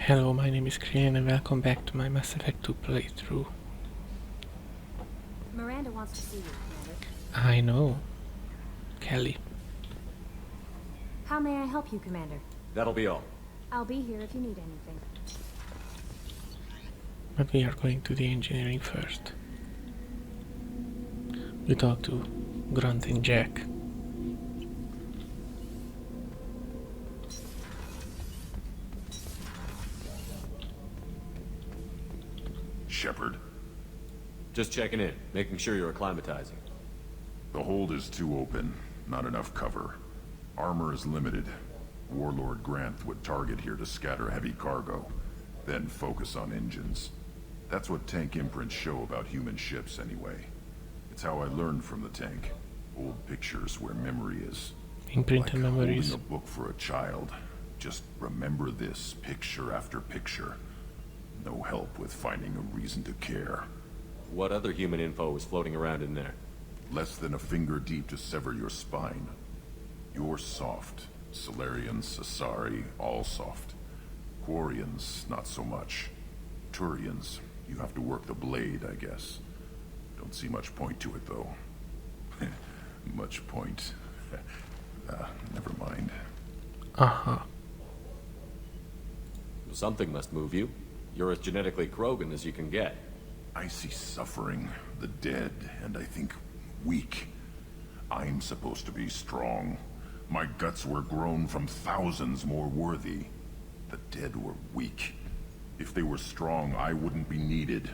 Hello, my name is Creelien and welcome back to my Mass Effect 2 playthrough. Miranda wants to see you, Commander. I know. Kelly. How may I help you, Commander? That'll be all. I'll be here if you need anything. But we are going to the engineering first. We talk to Grunt and Jack. Shepard. Just checking in, making sure you're acclimatizing. The hold is too open, not enough cover. Armor is limited. Warlord Grant would target here to scatter heavy cargo, then focus on engines. That's what tank imprints show about human ships anyway. It's how I learned from the tank. Old pictures where memory is. Imprint Like memories. holding a book for a child. Just remember this, picture after picture. No help with finding a reason to care. What other human info is floating around in there? Less than a finger deep to sever your spine. You're soft. Solarians, Asari, all soft. Quarians, not so much. Turians, you have to work the blade, I guess. Don't see much point to it, though. Much point. Never mind. Aha. Something must move you. You're as genetically Krogan as you can get. I see suffering, the dead, and I think weak. I'm supposed to be strong. My guts were grown from thousands more worthy. The dead were weak. If they were strong, I wouldn't be needed.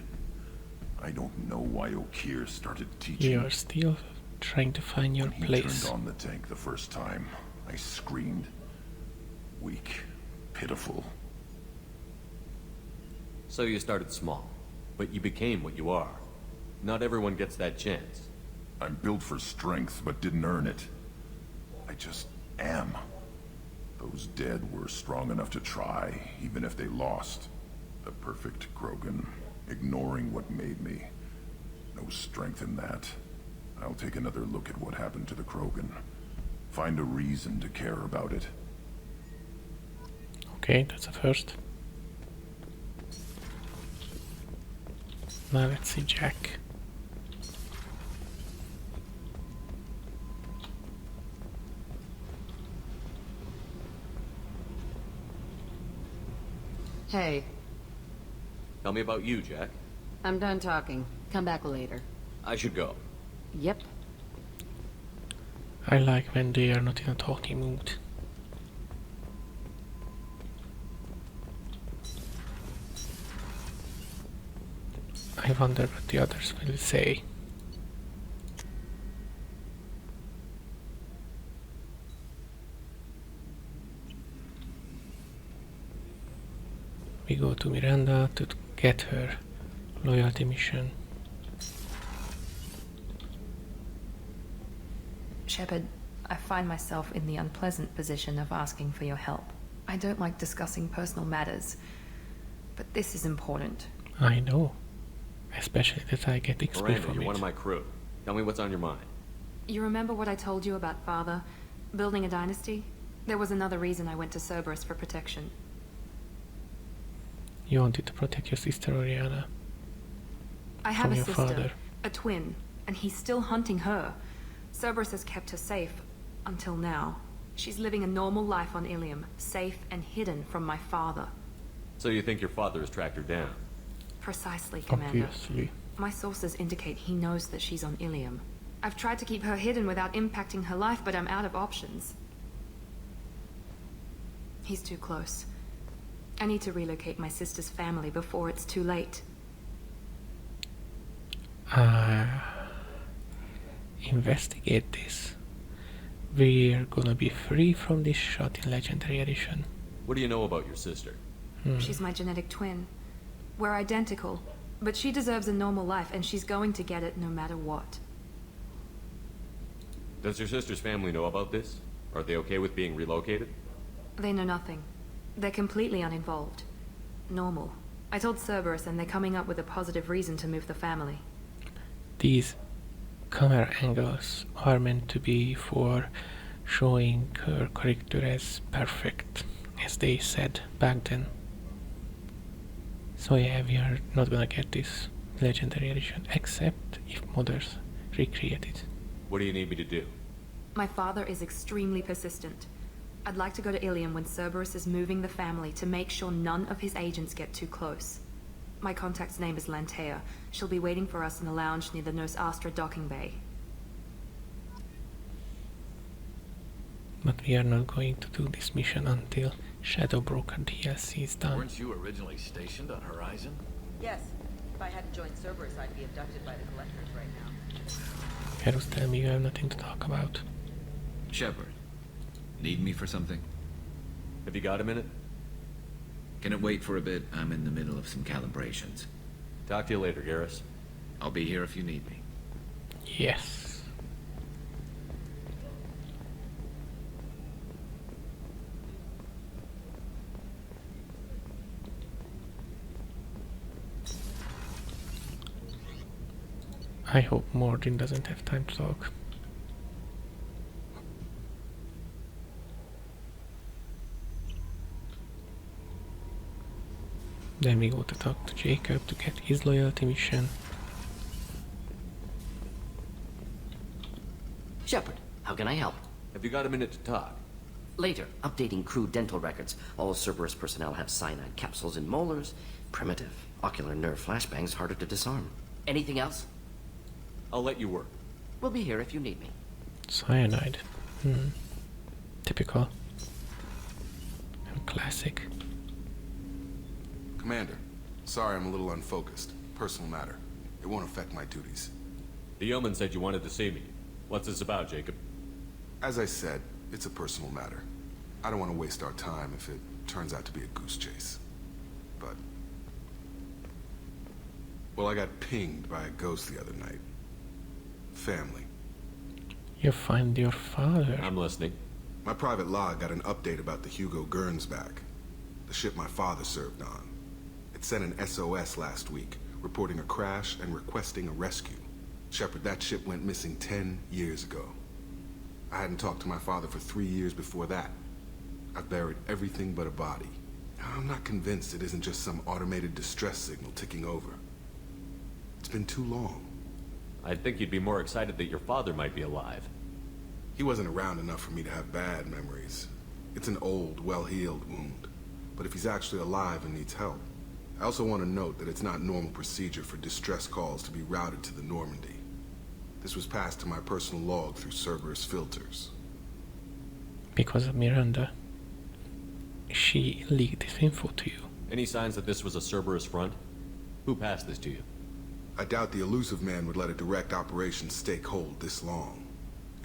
I don't know why Okeer started teaching. You are still trying to find your When he place. turned on the tank the first time, I screamed. Weak, pitiful. So you started small, but you became what you are. Not everyone gets that chance. I'm built for strength, but didn't earn it. I just am. Those dead were strong enough to try, even if they lost. The perfect Krogan, ignoring what made me. No strength in that. I'll take another look at what happened to the Krogan. Find a reason to care about it. Okay, that's a first. Now let's see Jack. Hey, Tell me about you, Jack. I'm done talking. Come back later. I should go. Yep. I like when they are not in a talking mood. I wonder what the others will say. We go to Miranda to get her loyalty mission. Shepard, I find myself in the unpleasant position of asking for your help. I don't like discussing personal matters, but this is important. I know. Especially that I get XP Miranda, from you're it. one of my crew. Tell me what's on your mind. You remember what I told you about Father? Building a dynasty? There was another reason I went to Cerberus for protection. You wanted to protect your sister Oriana I have from a your sister, father. a twin, and he's still hunting her. Cerberus has kept her safe, until now. She's living a normal life on Ilium, safe and hidden from my father. So you think your father has tracked her down? Precisely, Commander. Obviously. My sources indicate he knows that she's on Ilium. I've tried to keep her hidden without impacting her life, but I'm out of options. He's too close. I need to relocate my sister's family before it's too late. Investigate this. We're gonna be free from this shot in Legendary Edition. What do you know about your sister? She's my genetic twin. We're identical, but she deserves a normal life, and she's going to get it no matter what. Does your sister's family know about this? Are they okay with being relocated? They know nothing. They're completely uninvolved. Normal. I told Cerberus, and they're coming up with a positive reason to move the family. These camera angles are meant to be for showing her character as perfect, as they said back then. So yeah, we are not gonna get this legendary edition, except if modders recreate it. What do you need me to do? My father is extremely persistent. I'd like to go to Ilium when Cerberus is moving the family to make sure none of his agents get too close. My contact's name is Lantea. She'll be waiting for us in the lounge near the Nos Astra docking bay. But we are not going to do this mission until Shadow Broker DLC is done. Weren't you originally stationed on Horizon? Yes. If I hadn't joined Cerberus, I'd be abducted by the Collectors right now. Herus, tell me you have nothing to talk about. Shepard, need me for something? Have you got a minute? Can it wait for a bit? I'm in the middle of some calibrations. Talk to you later, Garrus. I'll be here if you need me. Yes. I hope Mordin doesn't have time to talk. Then we go to talk to Jacob to get his loyalty mission. Shepard, how can I help? Have you got a minute to talk? Later, updating crew dental records. All Cerberus personnel have cyanide capsules in molars. Primitive. Ocular nerve flashbangs harder to disarm. Anything else? I'll let you work. We'll be here if you need me. Cyanide. Typical. And classic. Commander, sorry I'm a little unfocused. Personal matter. It won't affect my duties. The Yeoman said you wanted to see me. What's this about, Jacob? As I said, it's a personal matter. I don't want to waste our time if it turns out to be a goose chase. But... well, I got pinged by a ghost the other night. Family. You find your father. I'm listening. My private log got an update about the Hugo Gernsback, the ship my father served on. It sent an SOS last week, reporting a crash and requesting a rescue. Shepard, that ship went missing 10 years ago. I hadn't talked to my father for 3 years before that. I've buried everything but a body. I'm not convinced it isn't just some automated distress signal ticking over. It's been too long. I'd think you'd be more excited that your father might be alive. He wasn't around enough for me to have bad memories. It's an old, well-healed wound. But if he's actually alive and needs help, I also want to note that it's not normal procedure for distress calls to be routed to the Normandy. This was passed to my personal log through Cerberus filters. Because of Miranda. She leaked this info to you. Any signs that this was a Cerberus front? Who passed this to you? I doubt the elusive man would let a direct operation stake hold this long.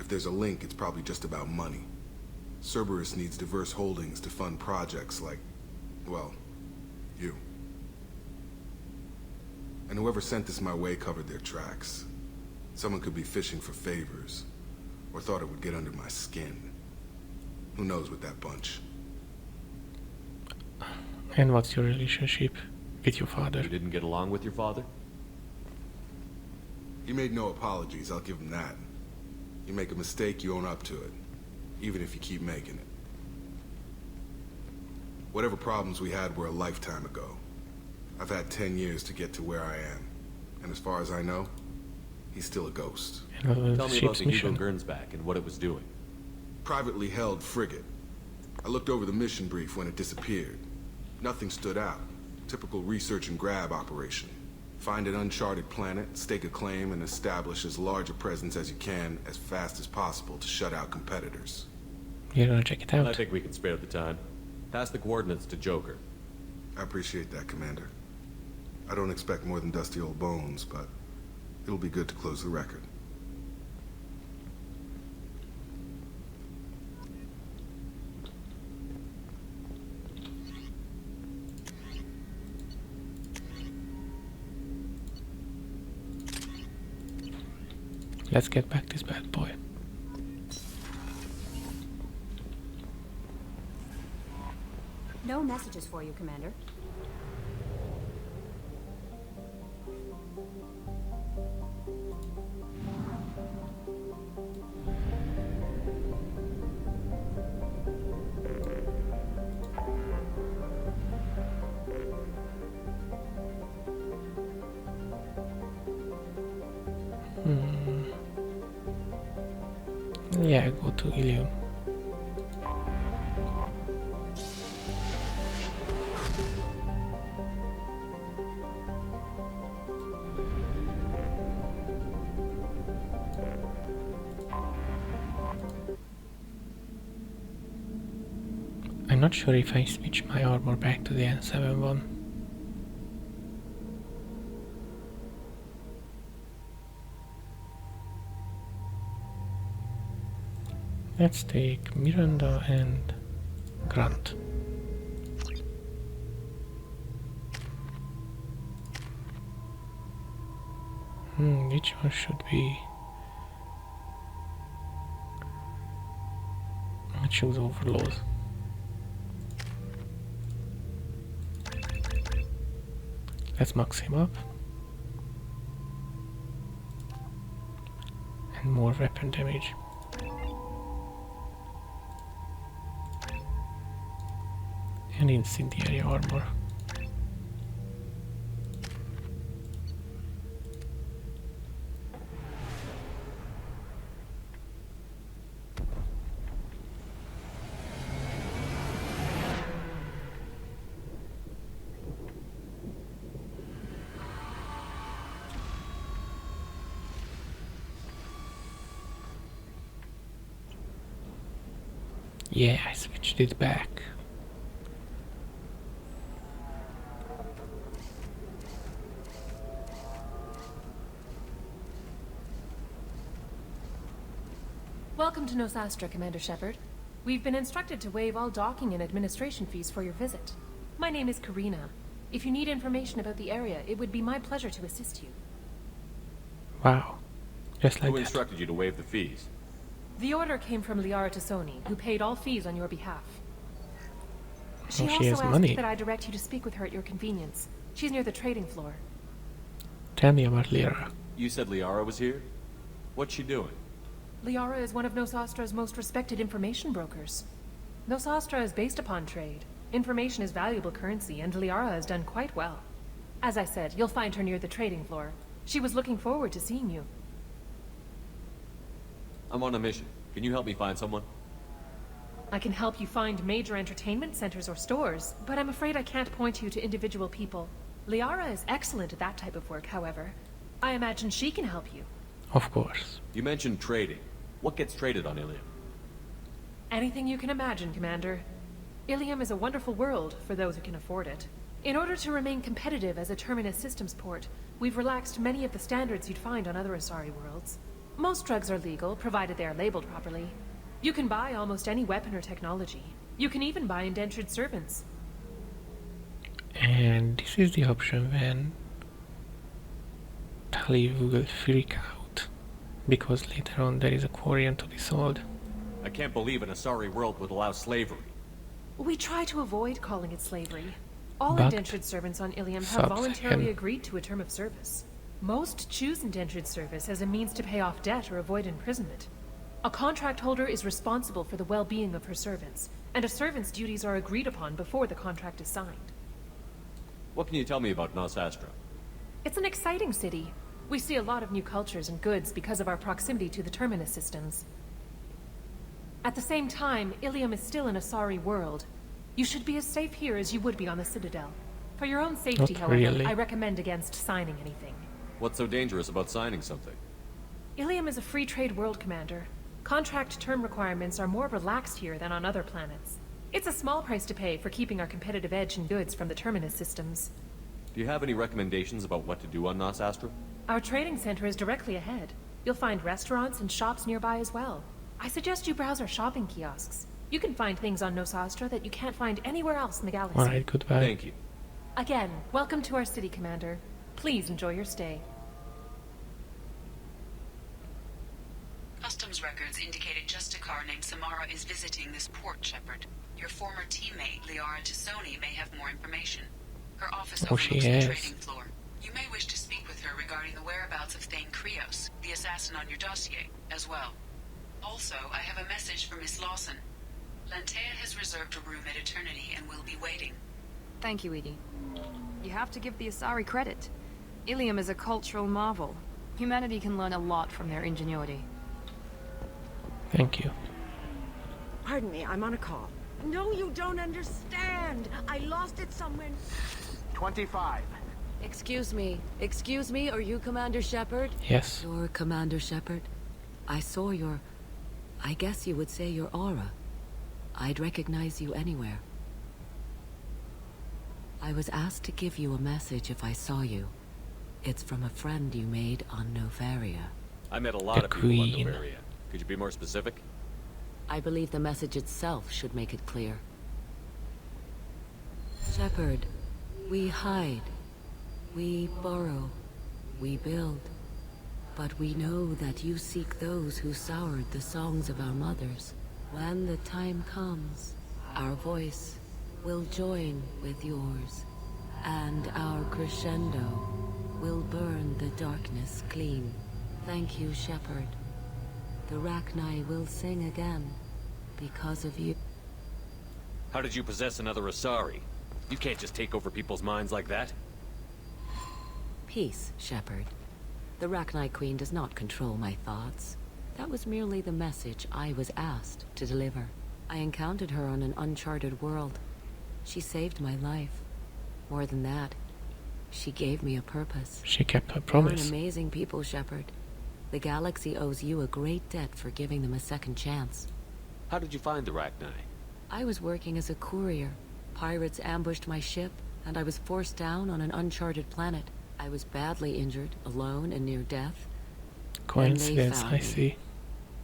If there's a link, it's probably just about money. Cerberus needs diverse holdings to fund projects like, well, you. And whoever sent this my way covered their tracks. Someone could be fishing for favors, or thought it would get under my skin. Who knows with that bunch? And what's your relationship with your father? You didn't get along with your father? He made no apologies, I'll give him that. You make a mistake, you own up to it, even if you keep making it. Whatever problems we had were a lifetime ago. I've had 10 years to get to where I am, and as far as I know, he's still a ghost. Tell me about Ship's the Hugo mission. Gernsback and what it was doing. Privately held frigate. I looked over the mission brief when it disappeared. Nothing stood out. Typical research and grab operation. Find an uncharted planet, stake a claim, and establish as large a presence as you can as fast as possible to shut out competitors. You're gonna check it out. I think we can spare the time. Pass the coordinates to Joker. I appreciate that, Commander. I don't expect more than dusty old bones, but it'll be good to close the record. Let's get back this bad boy. No messages for you, Commander. Yeah, go to Ilium. I'm not sure if I switch my armor back to the N7 one. Let's take Miranda and Grant. Which one should be? I choose Overlord. Let's max him up. And more weapon damage. And incendiary armor. Yeah, I switched it back. Welcome to Nosastra, Commander Shepard. We've been instructed to waive all docking and administration fees for your visit. My name is Karina. If you need information about the area, it would be my pleasure to assist you. Wow. Just like Who that. instructed you to waive the fees? The order came from Liara Tassoni, who paid all fees on your behalf. She she also has asked money. that I direct you to speak with her at your convenience. She's near the trading floor. Tell me about Lyra. You said Liara was here? What's she doing? Liara is one of Nosastra's most respected information brokers. Nosastra is based upon trade. Information is valuable currency, and Liara has done quite well. As I said, you'll find her near the trading floor. She was looking forward to seeing you. I'm on a mission. Can you help me find someone? I can help you find major entertainment centers or stores, but I'm afraid I can't point you to individual people. Liara is excellent at that type of work, however. I imagine she can help you. Of course. You mentioned trading. What gets traded on Ilium? Anything you can imagine, Commander. Ilium is a wonderful world for those who can afford it. In order to remain competitive as a Terminus systems port, we've relaxed many of the standards you'd find on other Asari worlds. Most drugs are legal, provided they are labeled properly. You can buy almost any weapon or technology. You can even buy indentured servants. And this is the option when Tali will freak out, because later on there is a Quarian to be sold. I can't believe an Asari world would allow slavery. We try to avoid calling it slavery. All But indentured servants on Ilium have subs voluntarily can- agreed to a term of service. Most choose indentured service as a means to pay off debt or avoid imprisonment. A contract holder is responsible for the well-being of her servants, and a servant's duties are agreed upon before the contract is signed. What can you tell me about Nosastra? It's an exciting city. We see a lot of new cultures and goods because of our proximity to the Terminus systems. At the same time, Ilium is still an Asari world. You should be as safe here as you would be on the Citadel. For your own safety, Not however, really. I recommend against signing anything. What's so dangerous about signing something? Ilium is a free trade world, Commander. Contract term requirements are more relaxed here than on other planets. It's a small price to pay for keeping our competitive edge in goods from the Terminus systems. Do you have any recommendations about what to do on Nosastra? Our trading center is directly ahead. You'll find restaurants and shops nearby as well. I suggest you browse our shopping kiosks. You can find things on Nosastra that you can't find anywhere else in the galaxy. Alright, goodbye. Thank you. Again, welcome to our city, Commander. Please enjoy your stay. Customs records indicated just a car named Samara is visiting this port, Shepard. Your former teammate, Liara Tassoni, may have more information. Her office Oh, she overlooks the is. trading floor. You may wish to speak with her regarding the whereabouts of Thane Krios, the assassin on your dossier, as well. Also, I have a message for Miss Lawson. Lantea has reserved a room at Eternity and will be waiting. Thank you, Edie. You have to give the Asari credit. Ilium is a cultural marvel. Humanity can learn a lot from their ingenuity. Thank you. Pardon me, I'm on a call. No, you don't understand. I lost it somewhere. 25. Excuse me, are you Commander Shepard? Yes. You're Commander Shepard. I saw your... I guess you would say your aura. I'd recognize you anywhere. I was asked to give you a message if I saw you. It's from a friend you made on Novaria. I met a lot of people on Novaria. Could you be more specific? I believe the message itself should make it clear. Shepard, we hide. We borrow. We build. But we know that you seek those who soured the songs of our mothers. When the time comes, our voice will join with yours, and our crescendo will burn the darkness clean. Thank you, Shepard. The Rachni will sing again, because of you. How did you possess another Asari? You can't just take over people's minds like that. Peace, Shepard. The Rachni Queen does not control my thoughts. That was merely the message I was asked to deliver. I encountered her on an uncharted world. She saved my life. More than that, she gave me a purpose. She kept her You're promise. an amazing people, Shepard. The galaxy owes you a great debt for giving them a second chance. How did you find the Rachni? I was working as a courier. Pirates ambushed my ship, and I was forced down on an uncharted planet. I was badly injured, alone and near death. Coincidence, I see.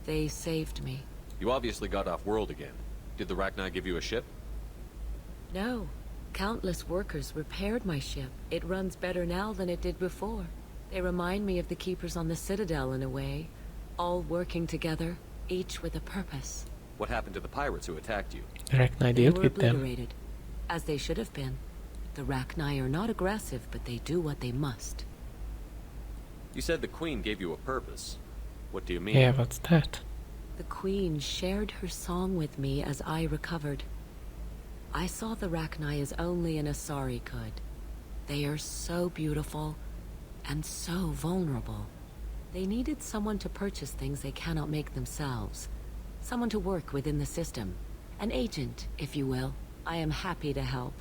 They saved me. You obviously got off world again. Did the Rachni give you a ship? No. Countless workers repaired my ship. It runs better now than it did before. They remind me of the Keepers on the Citadel in a way. All working together, each with a purpose. What happened to the pirates who attacked you? The Rachni They dealt were with them. obliterated, as they should have been. The Rachni are not aggressive, but they do what they must. You said the Queen gave you a purpose. What do you mean? Yeah, what's that? The Queen shared her song with me as I recovered. I saw the Rachni as only an Asari could. They are so beautiful and so vulnerable. They needed someone to purchase things they cannot make themselves. Someone to work within the system. An agent, if you will. I am happy to help.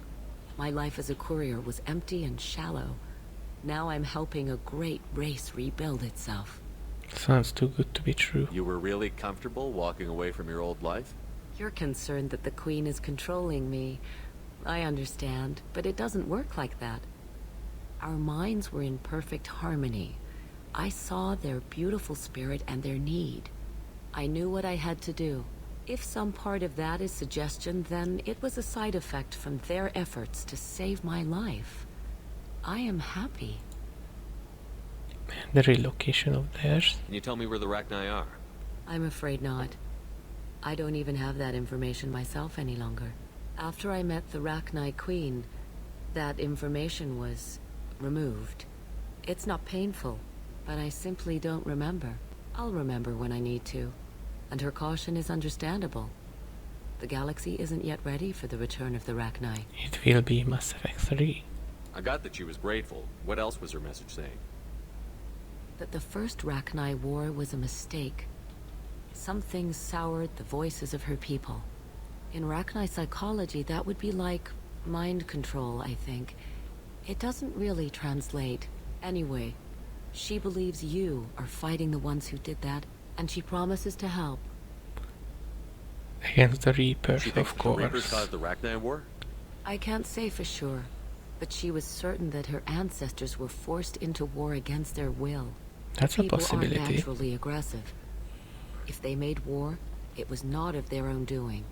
My life as a courier was empty and shallow. Now I'm helping a great race rebuild itself. Sounds too good to be true. You were really comfortable walking away from your old life? You're concerned that the Queen is controlling me. I understand, but it doesn't work like that. Our minds were in perfect harmony. I saw their beautiful spirit and their need. I knew what I had to do. If some part of that is suggestion, then it was a side effect from their efforts to save my life. I am happy. The relocation of theirs. Can you tell me where the Rachni are? I'm afraid not. I don't even have that information myself any longer. After I met the Rachni Queen, that information was removed. It's not painful, but I simply don't remember. I'll remember when I need to. And her caution is understandable. The galaxy isn't yet ready for the return of the Rachni. It will be Mass Effect 3. I got that she was grateful. What else was her message saying? That the first Rachni war was a mistake. Something soured the voices of her people. In Rachni psychology, that would be like mind control, I think. It doesn't really translate. Anyway, she believes you are fighting the ones who did that, and she promises to help. Against the Reapers, She thinks of the Reapers course. caused the Rachni war? I can't say for sure, but she was certain that her ancestors were forced into war against their will. That's a People possibility. aren't naturally aggressive. If they made war, it was not of their own doing.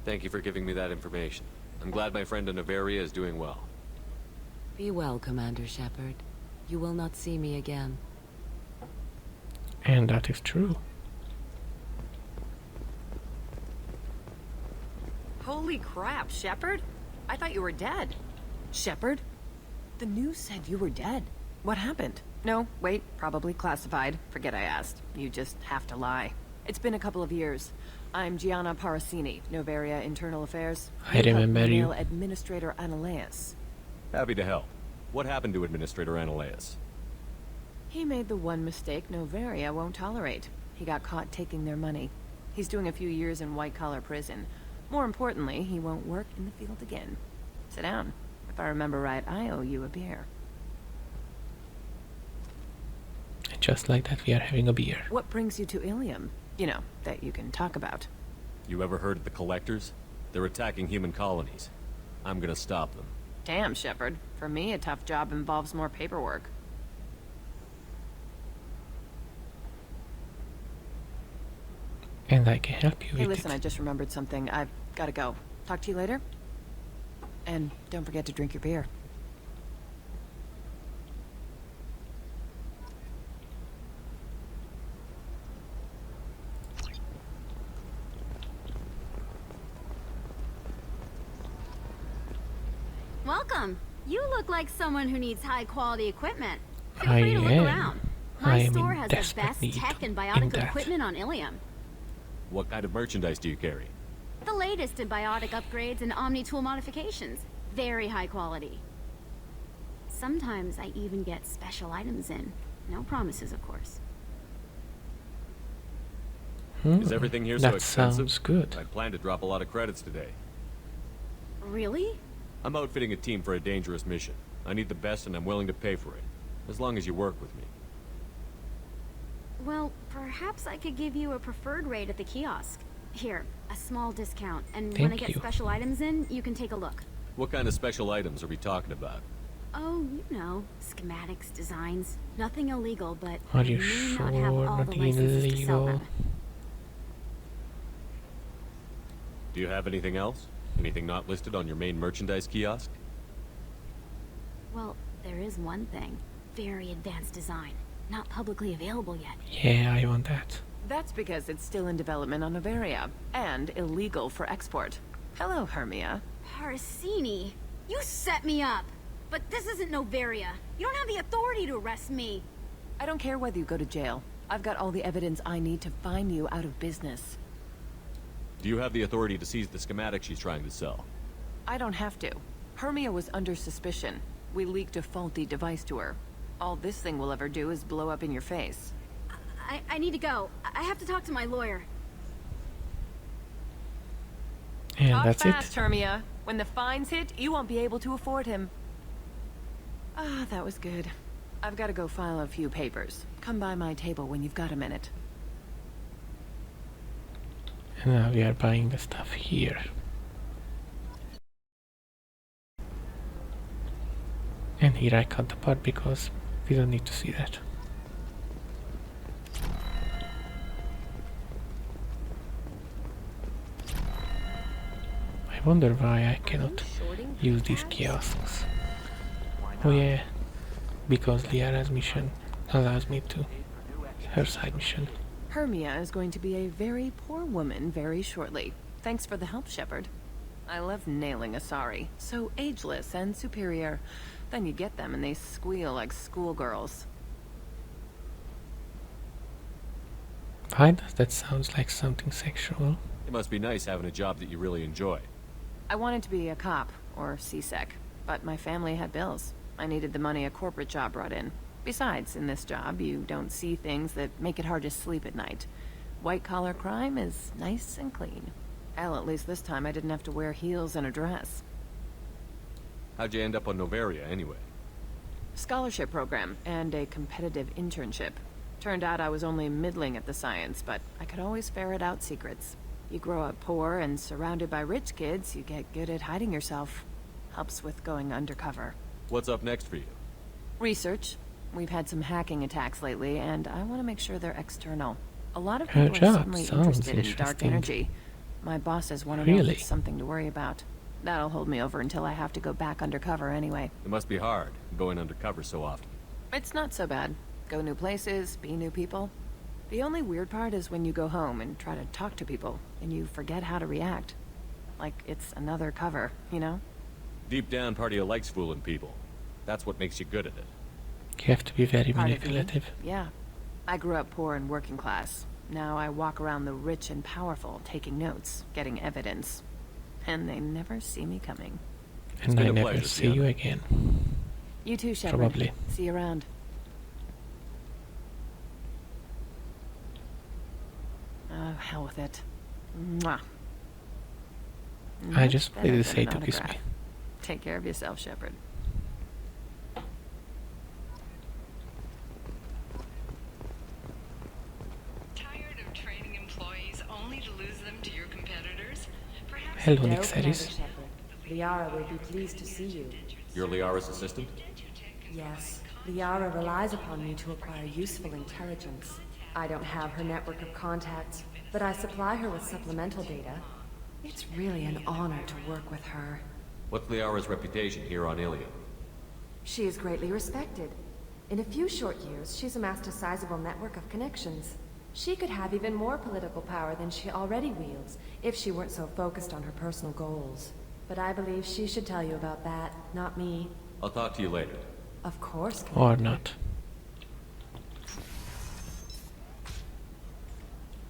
Thank you for giving me that information. I'm glad my friend in Novaria is doing well. Be well, Commander Shepard. You will not see me again. And that is true. Holy crap, Shepard? I thought you were dead. Shepard? The news said you were dead. What happened? No, wait, probably classified. Forget I asked. You just have to lie. It's been a couple of years. I'm Gianna Parasini, Novaria Internal Affairs. I remember you. Male Administrator Analeas. Happy to help. What happened to Administrator Analeas? He made the one mistake Novaria won't tolerate. He got caught taking their money. He's doing a few years in white-collar prison. More importantly, he won't work in the field again. Sit down. If I remember right, I owe you a beer. And just like that, we are having a beer. What brings you to Ilium? You know, that you can talk about. You ever heard of the Collectors? They're attacking human colonies. I'm gonna stop them. Damn, Shepard. For me, a tough job involves more paperwork. And I can help you Hey, with listen, it. I just remembered something. I've gotta go. Talk to you later? And don't forget to drink your beer. Welcome. You look like someone who needs high-quality equipment. Feel I free to look am. around. I My am store in has the desperate best need tech and in biotic that. equipment on Ilium. What kind of merchandise do you carry? The latest in biotic upgrades and omni-tool modifications. Very high quality. Sometimes I even get special items in. No promises, of course. Is everything here so That expensive? sounds good. I plan to drop a lot of credits today. Really? I'm outfitting a team for a dangerous mission. I need the best and I'm willing to pay for it. As long as you work with me. Well, perhaps I could give you a preferred rate at the kiosk. Here, a small discount, and when I Thank get you. special items in, you can take a look. What kind of special items are we talking about? Oh, you know, schematics, designs. Nothing illegal, but Are I you may sure not have all the nothing licenses to sell illegal? them. Do you have anything else? Anything not listed on your main merchandise kiosk? Well, there is one thing. Very advanced design. Not publicly available yet. Yeah, I want that. That's because it's still in development on Noveria, and illegal for export. Hello, Hermia. Parsini, you set me up. But this isn't Noveria. You don't have the authority to arrest me. I don't care whether you go to jail. I've got all the evidence I need to find you out of business. Do you have the authority to seize the schematic she's trying to sell? I don't have to. Hermia was under suspicion. We leaked a faulty device to her. All this thing will ever do is blow up in your face. I need to go. I have to talk to my lawyer. And Talk that's fast, it. Hermia. When the fines hit, you won't be able to afford him. Ah, that was good. I've got to go file a few papers. Come by my table when you've got a minute. And now we are buying the stuff here. And here I cut the part because we don't need to see that. I wonder why I cannot use these kiosks. Oh yeah, because Liara's mission allows me to. Her side mission. Hermia is going to be a very poor woman very shortly. Thanks for the help, Shepard. I love nailing Asari. So ageless and superior. Then you get them and they squeal like schoolgirls. Why does that sound like something sexual? It must be nice having a job that you really enjoy. I wanted to be a cop, or CSEC, but my family had bills. I needed the money a corporate job brought in. Besides, in this job, you don't see things that make it hard to sleep at night. White-collar crime is nice and clean. Hell, at least this time I didn't have to wear heels and a dress. How'd you end up on Noveria, anyway? Scholarship program and a competitive internship. Turned out I was only middling at the science, but I could always ferret out secrets. You grow up poor and surrounded by rich kids, you get good at hiding yourself. Helps with going undercover. What's up next for you? Research. We've had some hacking attacks lately, and I want to make sure they're external. A lot of Her people are job suddenly sounds interested in dark interesting. energy. My bosses want to know if Really? it's something to worry about. That'll hold me over until I have to go back undercover anyway. It must be hard, going undercover so often. It's not so bad. Go new places, be new people. The only weird part is when you go home and try to talk to people, and you forget how to react. Like it's another cover, you know? Deep down, part of you likes fooling people. That's what makes you good at it. You have to be very Part of me? manipulative. Yeah. I grew up poor and working class. Now I walk around the rich and powerful, taking notes, getting evidence. And they never see me coming. And been I a never pleasure, see Fiona. you again. You too, Shepard. Probably. See you around. hell with it. Mwah. I just wanted to Better say than to an kiss me. autograph. Take care of yourself, Shepard. Tired of training employees only to lose them to your competitors? Perhaps Hello, No, Nick Commander Series. Shepard. Liara will be pleased to see you. You're Liara's assistant? Yes, Liara relies upon me to acquire useful intelligence. I don't have her network of contacts, but I supply her with supplemental data. It's really an honor to work with her. What's Liara's reputation here on Ilium? She is greatly respected. In a few short years, she's amassed a sizable network of connections. She could have even more political power than she already wields, if she weren't so focused on her personal goals. But I believe she should tell you about that, not me. I'll talk to you later. Of course. Or not.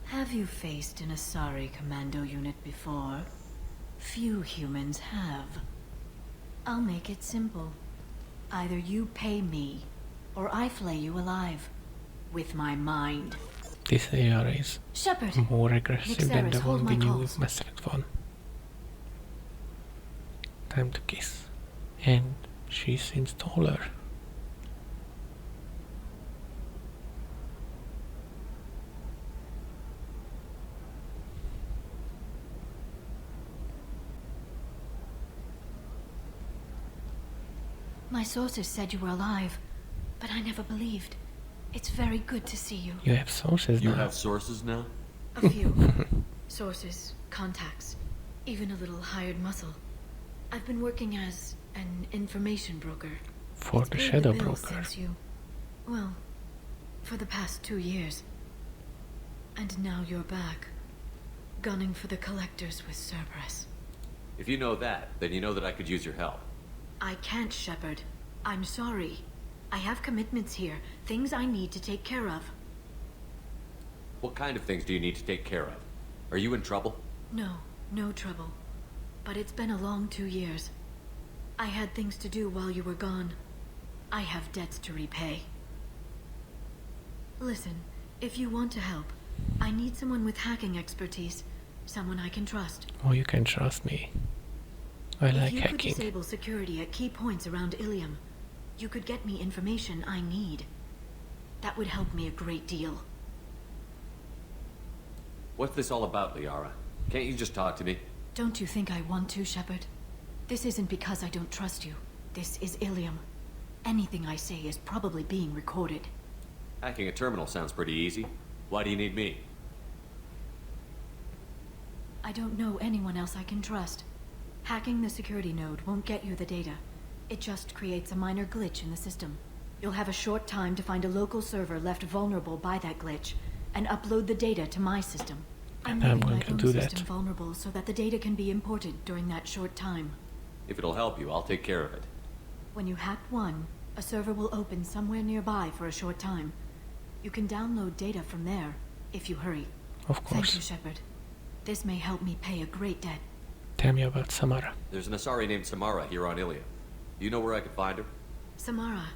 Have you faced an Asari commando unit before? Few humans have. I'll make it simple. Either you pay me, or I flay you alive. With my mind. This AR is Shepard, more aggressive than the Nixeris, hold one we my knew calls. with Mass Effect 1. Time to kiss. And she seems taller. My sources said you were alive, but I never believed. It's very good to see you. You have sources You now. have sources now? A few. Sources, contacts, even a little hired muscle. I've been working as an information broker. For It's the paid Shadow bills Broker. since you... Well, for the past 2 years. And now you're back. Gunning for the collectors with Cerberus. If you know that, then you know that I could use your help. I can't, Shepard. I'm sorry. I have commitments here, things I need to take care of. What kind of things do you need to take care of? Are you in trouble? No, no trouble. But it's been a long 2 years. I had things to do while you were gone. I have debts to repay. Listen, if you want to help, I need someone with hacking expertise. Someone I can trust. Oh, you can trust me. I like If you could hacking. disable security at key points around Ilium, you could get me information I need. That would help me a great deal. What's this all about, Liara? Can't you just talk to me? Don't you think I want to, Shepard? This isn't because I don't trust you. This is Ilium. Anything I say is probably being recorded. Hacking a terminal sounds pretty easy. Why do you need me? I don't know anyone else I can trust. Hacking the security node won't get you the data. It just creates a minor glitch in the system. You'll have a short time to find a local server left vulnerable by that glitch, and upload the data to my system. I'm And I'm making going my to own do that. system vulnerable so that the data can be imported during that short time. If it'll help you, I'll take care of it. When you hack one, a server will open somewhere nearby for a short time. You can download data from there, if you hurry. Of Thank course. you, Shepard. This may help me pay a great debt. Tell me about Samara. There's an Asari named Samara here on Ilium. Do you know where I could find her? Samara.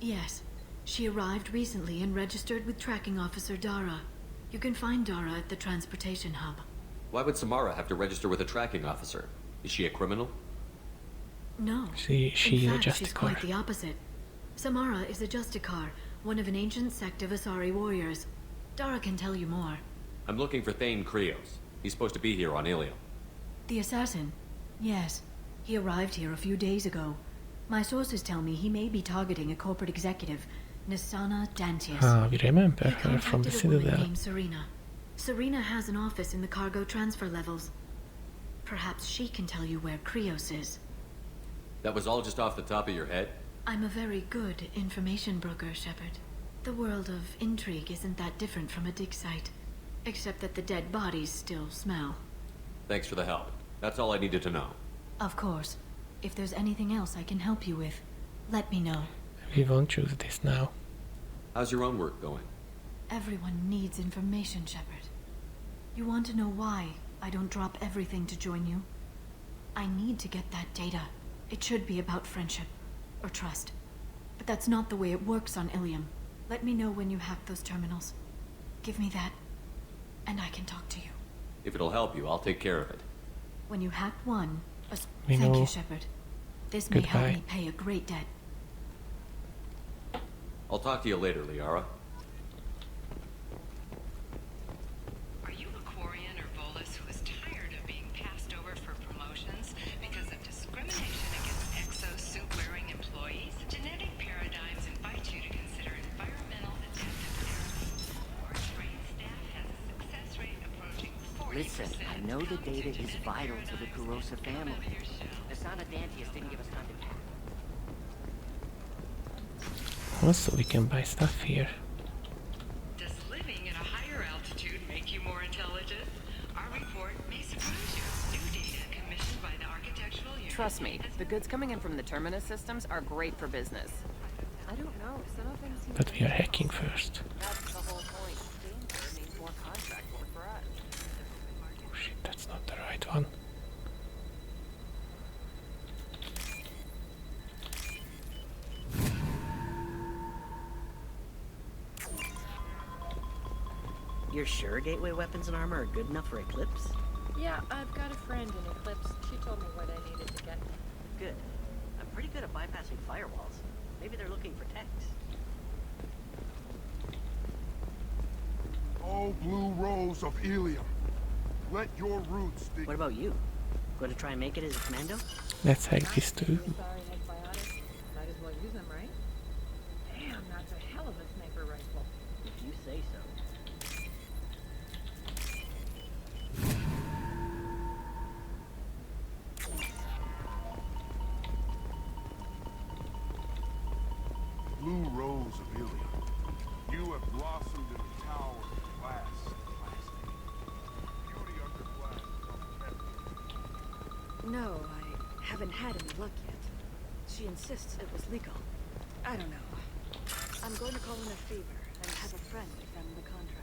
Yes. She arrived recently and registered with Tracking Officer Dara. You can find Dara at the transportation hub. Why would Samara have to register with a tracking officer? Is she a criminal? No. She In is a fact, she's quite Justicar. the opposite. Samara is a Justicar, one of an ancient sect of Asari warriors. Dara can tell you more. I'm looking for Thane Krios. He's supposed to be here on Ilium. The assassin? Yes. He arrived here a few days ago. My sources tell me he may be targeting a corporate executive, Nisana Dantius. Ah, we remember He her from the contacted a woman Citadel. named Serena. Serena has an office in the cargo transfer levels. Perhaps she can tell you where Krios is. That was all just off the top of your head? I'm a very good information broker, Shepard. The world of intrigue isn't that different from a dig site. Except that the dead bodies still smell. Thanks for the help. That's all I needed to know. Of course. If there's anything else I can help you with, let me know. We won't choose this now. How's your own work going? Everyone needs information, Shepard. You want to know why I don't drop everything to join you? I need to get that data. It should be about friendship, or trust. But that's not the way it works on Ilium. Let me know when you hack those terminals. Give me that. and I can talk to you. If it'll help you, I'll take care of it. When you hack one... We Thank know. you, Shepard. This may help Goodbye. me pay a great debt. I'll talk to you later, Liara. Are you a Quarian or Volus who is tired of being passed over for promotions because of discrimination against exosuit-wearing employees? Genetic paradigms invite you to consider environmental adaptive therapy. Our trained staff has a success rate approaching 40%. Listen, I know the data is vital to the Kurosa family. The son of Dantius didn't give us time to pack. Also, we can buy stuff here. Does living at a higher altitude make you more intelligent? Our report may surprise you. New data commissioned by the architectural unit. Trust me, the goods coming in from the Terminus systems are great for business. I don't know. Some of them seem But we are hacking first. That's the whole point. Danger needs more contract work for us. Oh shit, that's not the right one. You're sure gateway weapons and armor are good enough for Eclipse? Yeah, I've got a friend in Eclipse. She told me what I needed to get. Good. I'm pretty good at bypassing firewalls. Maybe they're looking for techs. Oh, blue rose of Ilium. Let your roots dig. What about you? Going to try and make it as a commando? Let's hack this too. Sorry, antibiotics. Might as well use them, right? Damn, that's a hell of a sniper rifle. If you say so. Blue rose of Ilium. You have blossomed in the tower of glass. Beauty under glass. No, I haven't had any luck yet. She insists it was legal. I don't know. I'm going to call in a favor and have a friend examine the contract.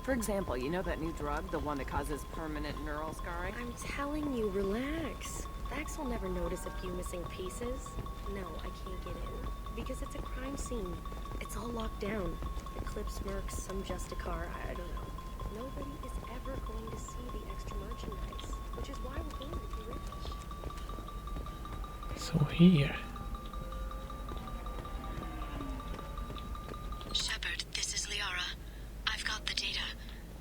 For example, you know that new drug, the one that causes permanent neural scarring? I'm telling you, relax. Vax will never notice a few missing pieces. No, I can't get in. Because it's a crime scene. It's all locked down. Eclipse mercs, some Justicar, I don't know. Nobody is ever going to see the extra merchandise. Which is why we're going to be rich. So here. Shepard, this is Liara. I've got the data.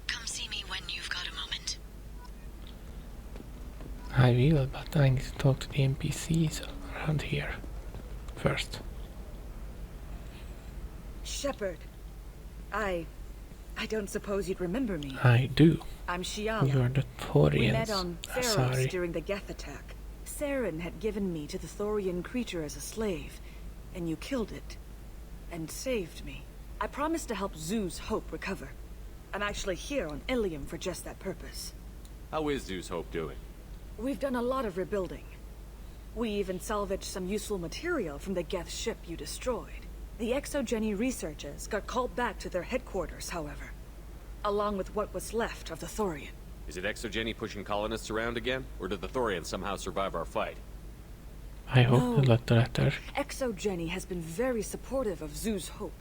Come see me when you've got a moment. I will, but I need to talk to the NPCs around here first. Shepard, I don't suppose you'd remember me. I do. I'm Shiala. You are the We met Thorians. on Theros Sorry. during the Geth attack. Saren had given me to the Thorian creature as a slave, and you killed it, and saved me. I promised to help Zeus Hope recover. I'm actually here on Ilium for just that purpose. How is Zeus Hope doing? We've done a lot of rebuilding. We even salvaged some useful material from the Geth ship you destroyed. The Exogeny researchers got called back to their headquarters, however, along with what was left of the Thorian. Is it Exogeny pushing colonists around again? Or did the Thorians somehow survive our fight? I hope No. not the latter. Exogeny has been very supportive of Zeus Hope.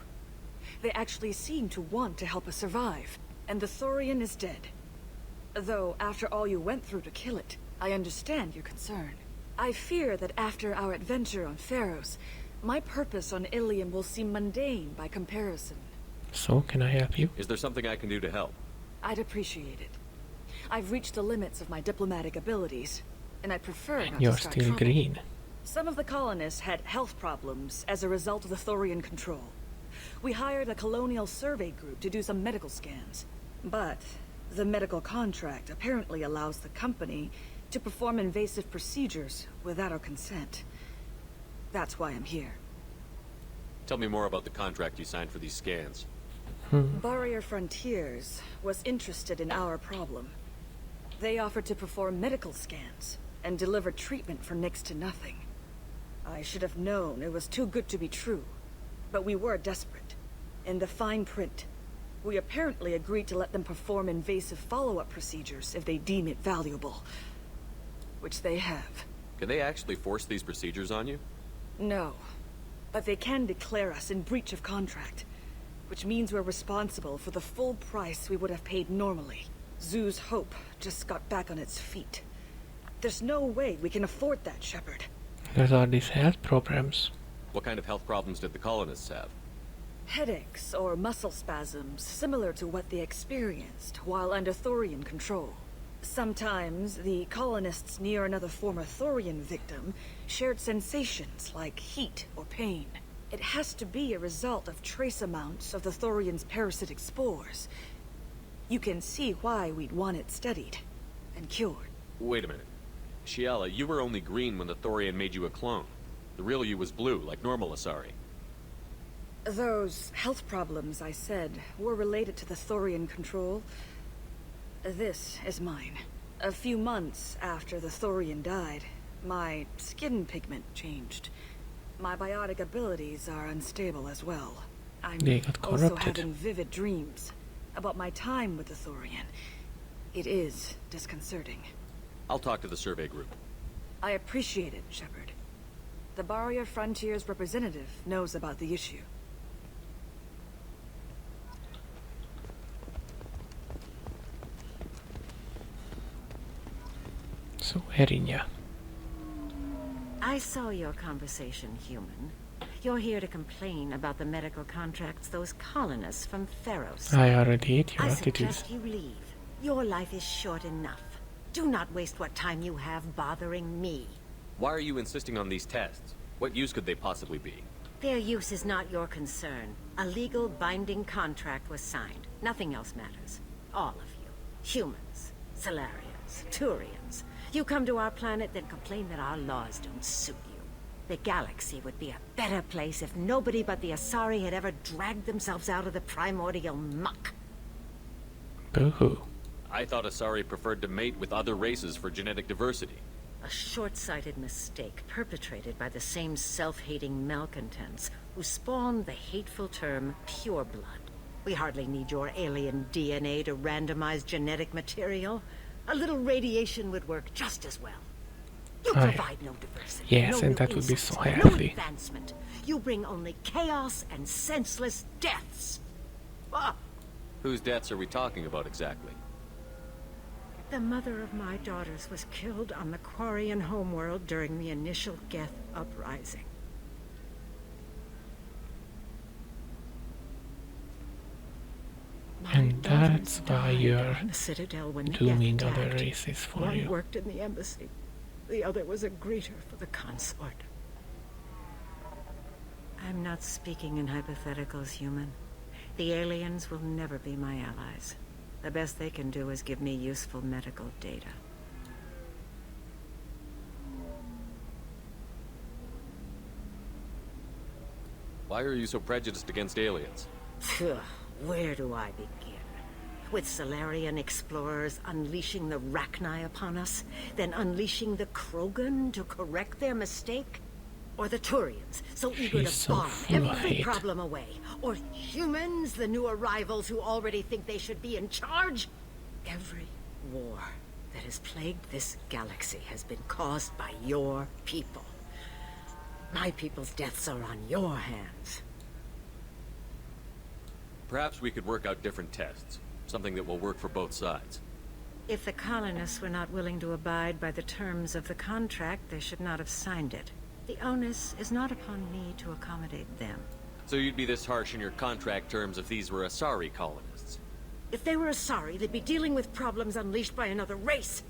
They actually seem to want to help us survive, and the Thorian is dead. Though, after all you went through to kill it, I understand your concern. I fear that after our adventure on Pharos, my purpose on Ilium will seem mundane by comparison. So, can I help you? Is there something I can do to help? I'd appreciate it. I've reached the limits of my diplomatic abilities, and I'd prefer not You're to start still trouble. green. Some of the colonists had health problems as a result of the Thorian control. We hired a colonial survey group to do some medical scans. But the medical contract apparently allows the company to perform invasive procedures without our consent. That's why I'm here. Tell me more about the contract you signed for these scans. Barrier Frontiers was interested in our problem. They offered to perform medical scans and deliver treatment for next to nothing. I should have known it was too good to be true. But we were desperate. In the fine print, we apparently agreed to let them perform invasive follow-up procedures if they deem it valuable. Which they have. Can they actually force these procedures on you? No. But they can declare us in breach of contract. Which means we're responsible for the full price we would have paid normally. Zoo's hope just got back on its feet. There's no way we can afford that, Shepard. Those are these health problems. What kind of health problems did the colonists have? Headaches or muscle spasms, similar to what they experienced while under Thorian control. Sometimes, the colonists near another former Thorian victim shared sensations like heat or pain. It has to be a result of trace amounts of the Thorian's parasitic spores. You can see why we'd want it studied and cured. Wait a minute. Shiala, you were only green when the Thorian made you a clone. The real you was blue, like normal Asari. Those health problems I said were related to the Thorian control. This is mine. A few months after the Thorian died, my skin pigment changed. My biotic abilities are unstable as well. I'm also having vivid dreams about my time with the Thorian. It is disconcerting. I'll talk to the survey group. I appreciate it, Shepard. The Barrier Frontier's representative knows about the issue. So, Erinya. I saw your conversation, human. You're here to complain about the medical contracts those colonists from Theros. I already hate your I attitude. suggest you leave. Your life is short enough. Do not waste what time you have bothering me. Why are you insisting on these tests? What use could they possibly be? Their use is not your concern. A legal binding contract was signed. Nothing else matters. All of you. Humans, Salarians, Turians. You come to our planet, then complain that our laws don't suit you. The galaxy would be a better place if nobody but the Asari had ever dragged themselves out of the primordial muck. Boo-hoo. I thought Asari preferred to mate with other races for genetic diversity. A short-sighted mistake perpetrated by the same self-hating malcontents who spawned the hateful term pureblood. We hardly need your alien DNA to randomize genetic material. A little radiation would work just as well. You provide no diversity. Yes, no and that new would be insights, so no healthy. advancement. You bring only chaos and senseless deaths. Ah. Whose deaths are we talking about exactly? The mother of my daughters was killed on the Quarian homeworld during the initial Geth uprising. And that's why you're The Citadel when the dooming Geth other attacked. races for One you. worked in the embassy. The other was a greeter for the consort. I'm not speaking in hypotheticals, human. The aliens will never be my allies. The best they can do is give me useful medical data. Why are you so prejudiced against aliens? Phew, where do I begin? With Salarian explorers unleashing the Rachni upon us, then unleashing the Krogan to correct their mistake? Or the Turians, so eager She's to so bomb full of every hate. problem away? Or humans, the new arrivals who already think they should be in charge? Every war that has plagued this galaxy has been caused by your people. My people's deaths are on your hands. Perhaps we could work out different tests. Something that will work for both sides. If the colonists were not willing to abide by the terms of the contract, they should not have signed it. The onus is not upon me to accommodate them. So you'd be this harsh in your contract terms if these were Asari colonists? If they were Asari, they'd be dealing with problems unleashed by another race.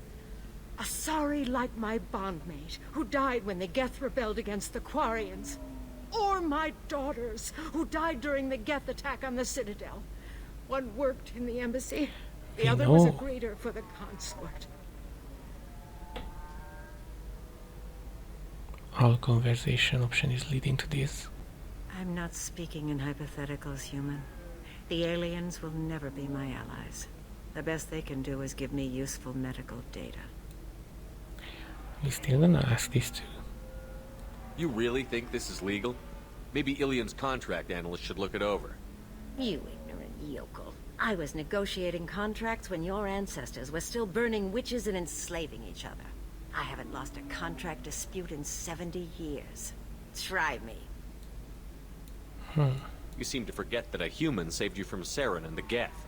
Asari like my bondmate, who died when the Geth rebelled against the Quarians. Or my daughters, who died during the Geth attack on the Citadel. One worked in the embassy, the other was a greeter for the consort. All conversation option is leading to this. I'm not speaking in hypotheticals, human. The aliens will never be my allies. The best they can do is give me useful medical data. We still gonna ask this too. You really think this is legal? Maybe Ilium's contract analyst should look it over. You ignorant yokel. I was negotiating contracts when your ancestors were still burning witches and enslaving each other. I haven't lost a contract dispute in 70 years. Try me. You seem to forget that a human saved you from Saren and the Geth.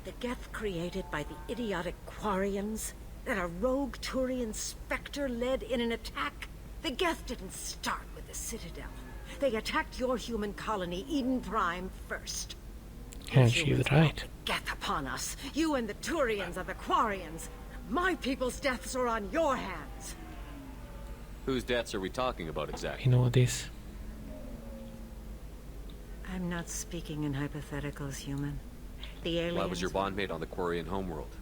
The Geth created by the idiotic Quarians? That a rogue Turian Spectre led in an attack? The Geth didn't start with the Citadel. They attacked your human colony, Eden Prime, first. And she's right. Geth upon us. You and the Turians are the Quarians. My people's deaths are on your hands. Whose deaths are we talking about exactly? You know this. I'm not speaking in hypotheticals, human. The aliens... Why was your bondmate on the Quarian homeworld?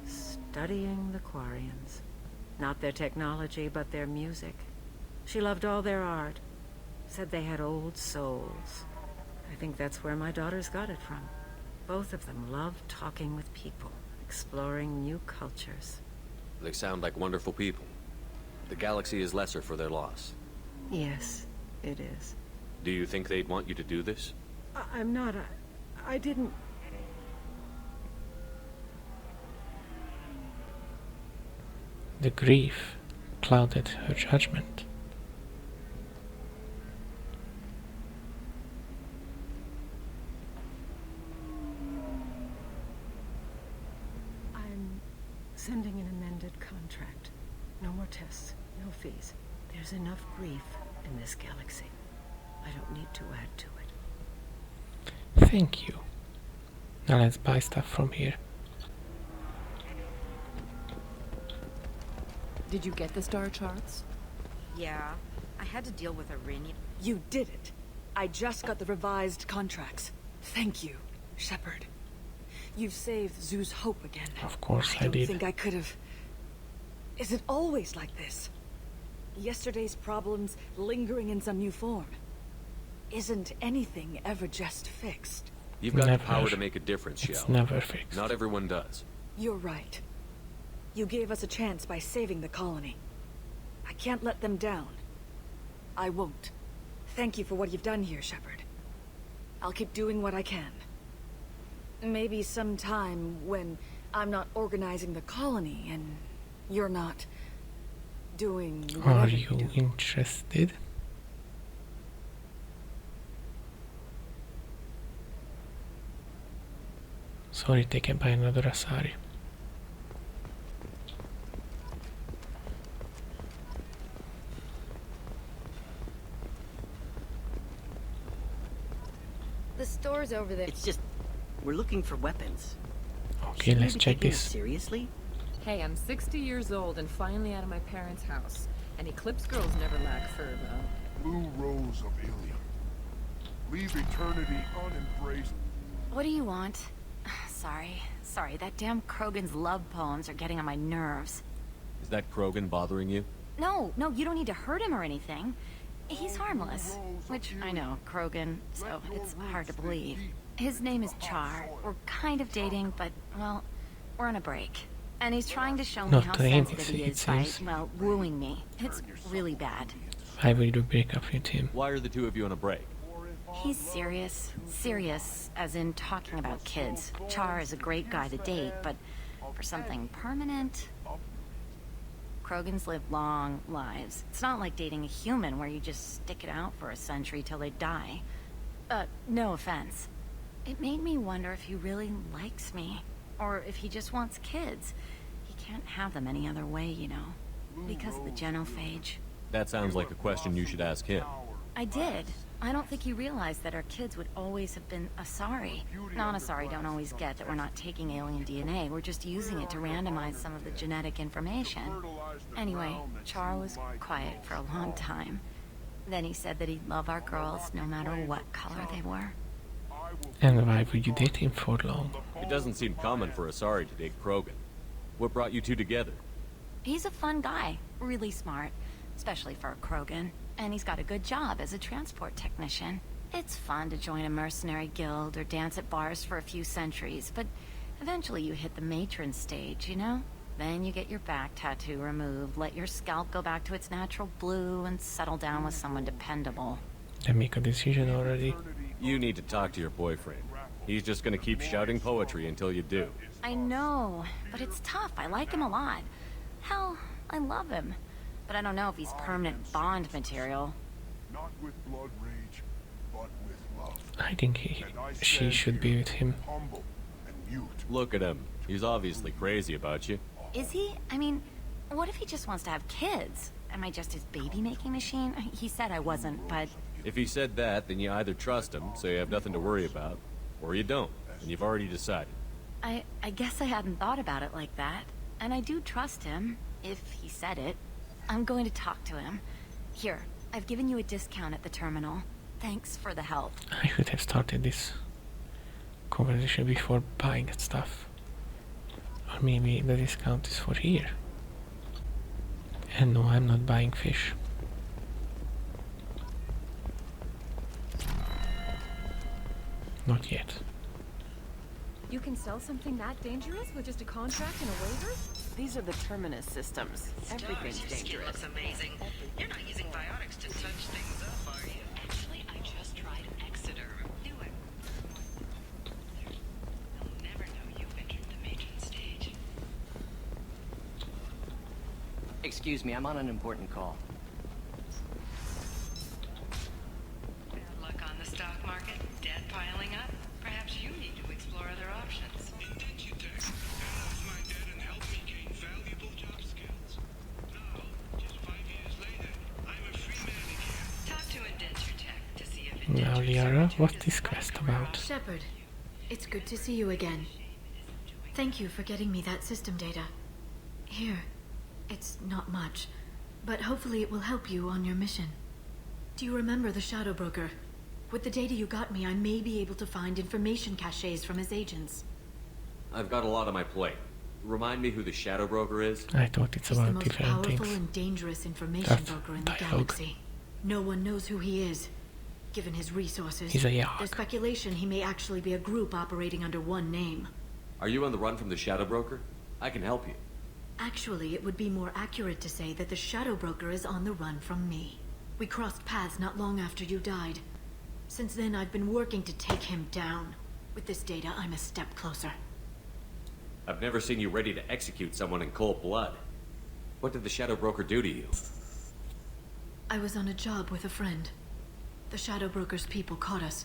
Studying the Quarians. Not their technology, but their music. She loved all their art. Said they had old souls. I think that's where my daughters got it from. Both of them love talking with people, exploring new cultures. They sound like wonderful people. The galaxy is lesser for their loss. Yes, it is. Do you think they'd want you to do this? I'm not. I didn't... The grief clouded her judgment. I'm sending an amended contract. No more tests, no fees. There's enough grief in this galaxy. I don't need to add to it. Thank you. Now let's buy stuff from here. Did you get the star charts? Yeah, I had to deal with a ring. You did it. I just got the revised contracts. Thank you, Shepard. You've saved Zoo's hope again. Of course I don't did. think I could have... Is it always like this? Yesterday's problems lingering in some new form. Isn't anything ever just fixed? You've got Never. the power to make a difference, It's Shell. never fixed. Not everyone does. You're right. You gave us a chance by saving the colony. I can't let them down. I won't. Thank you for what you've done here, Shepard. I'll keep doing what I can. Maybe sometime when I'm not organizing the colony and you're not doing Are whatever you do. interested? Sorry, taken by another Asari. The store's over there. It's just, we're looking for weapons. Okay, Should we let's be check taking this. it seriously? Hey, I'm 60 years old and finally out of my parents' house. And Eclipse girls never lack fur, though. Blue rose of Ilium. Leave eternity unembraced. What do you want? Sorry, that damn Krogan's love poems are getting on my nerves. Is that Krogan bothering you? No, you don't need to hurt him or anything. He's harmless. Which, I know, Krogan, so it's hard to believe. His name is Char. We're kind of dating, but, well, we're on a break. And he's trying to show me Not how dating, sensitive he it is by, seems. well, wooing me. It's really bad. Why would you break up with him? Why are the two of you on a break? He's serious. Serious, as in talking about kids. Char is a great guy to date, but for something permanent... Krogans live long lives. It's not like dating a human where you just stick it out for a century till they die. No offense. It made me wonder if he really likes me, or if he just wants kids. He can't have them any other way, you know, because of the genophage. That sounds like a question you should ask him. I did. I don't think he realized that our kids would always have been Asari. Non-Asari don't always get that we're not taking alien DNA, we're just using it to randomize some of the genetic information. Anyway, Char was quiet for a long time. Then he said that he'd love our girls no matter what color they were. And why would you date him for long? It doesn't seem common for Asari to date Krogan. What brought you two together? He's a fun guy, really smart, especially for a Krogan. And he's got a good job as a transport technician. It's fun to join a mercenary guild or dance at bars for a few centuries, but eventually you hit the matron stage, you know? Then you get your back tattoo removed, let your scalp go back to its natural blue, and settle down with someone dependable. Then make a decision already. You need to talk to your boyfriend. He's just gonna keep shouting poetry until you do. I know, but it's tough. I like him a lot. Hell, I love him. But I don't know if he's permanent Bond material. Not with blood rage, but with love. I think she should be with him. Humble and mute. Look at him. He's obviously crazy about you. Is he? I mean, what if he just wants to have kids? Am I just his baby-making machine? He said I wasn't, but... If he said that, then you either trust him, so you have nothing to worry about, or you don't, and you've already decided. I guess I hadn't thought about it like that. And I do trust him, if he said it. I'm going to talk to him. Here, I've given you a discount at the terminal. Thanks for the help. I should have started this conversation before buying stuff. Or maybe the discount is for here. And no, I'm not buying fish. Not yet. You can sell something that dangerous with just a contract and a waiver? These are the Terminus systems. Everything's dangerous. Looks amazing. You're not using biotics to touch things up, are you? Actually, I just tried Exeter. Knew it. They'll never know you've entered the matron stage. Excuse me, I'm on an important call. Bad luck on the stock market. Debt piling up. Perhaps you need to explore other options. Indentutech analyze my debt and help me gain valuable job skills. Now, just 5 years later, I'm a free man again. Talk to Indentutech to see if Now, Liara, what's this quest about? Shepard, it's good to see you again. Thank you for getting me that system data. Here, it's not much, but hopefully it will help you on your mission. Do you remember the Shadow Broker? With the data you got me, I may be able to find information caches from his agents. I've got a lot on my plate. Remind me who the Shadow Broker is? I thought it's He's the about most different powerful things. and dangerous information That's broker in the dialogue. galaxy. No one knows who he is, given his resources. He's a Yahoo. There's speculation he may actually be a group operating under one name. Are you on the run from the Shadow Broker? I can help you. Actually, it would be more accurate to say that the Shadow Broker is on the run from me. We crossed paths not long after you died. Since then, I've been working to take him down. With this data, I'm a step closer. I've never seen you ready to execute someone in cold blood. What did the Shadow Broker do to you? I was on a job with a friend. The Shadow Broker's people caught us.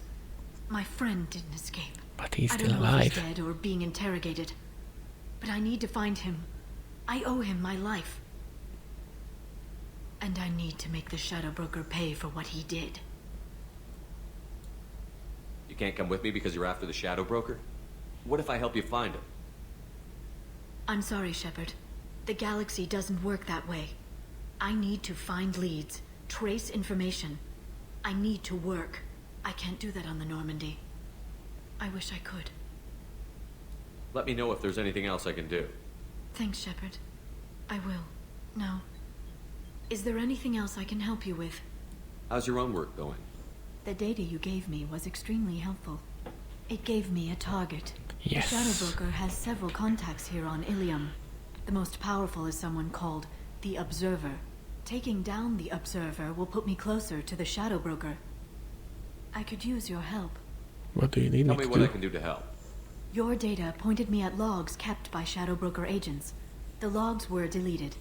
My friend didn't escape. But he's I still don't know if he's alive. dead or being interrogated. But I need to find him. I owe him my life. And I need to make the Shadow Broker pay for what he did. You can't come with me because you're after the Shadow Broker? What if I help you find him? I'm sorry, Shepard. The galaxy doesn't work that way. I need to find leads, trace information. I need to work. I can't do that on the Normandy. I wish I could. Let me know if there's anything else I can do. Thanks, Shepard. I will. Now, is there anything else I can help you with? How's your own work going? The data you gave me was extremely helpful. It gave me a target. Yes. The Shadow Broker has several contacts here on Ilium. The most powerful is someone called the Observer. Taking down the Observer will put me closer to the Shadow Broker. I could use your help. What do you need Tell me me to what do? I can do to help. Your data pointed me at logs kept by Shadow Broker agents. The logs were deleted,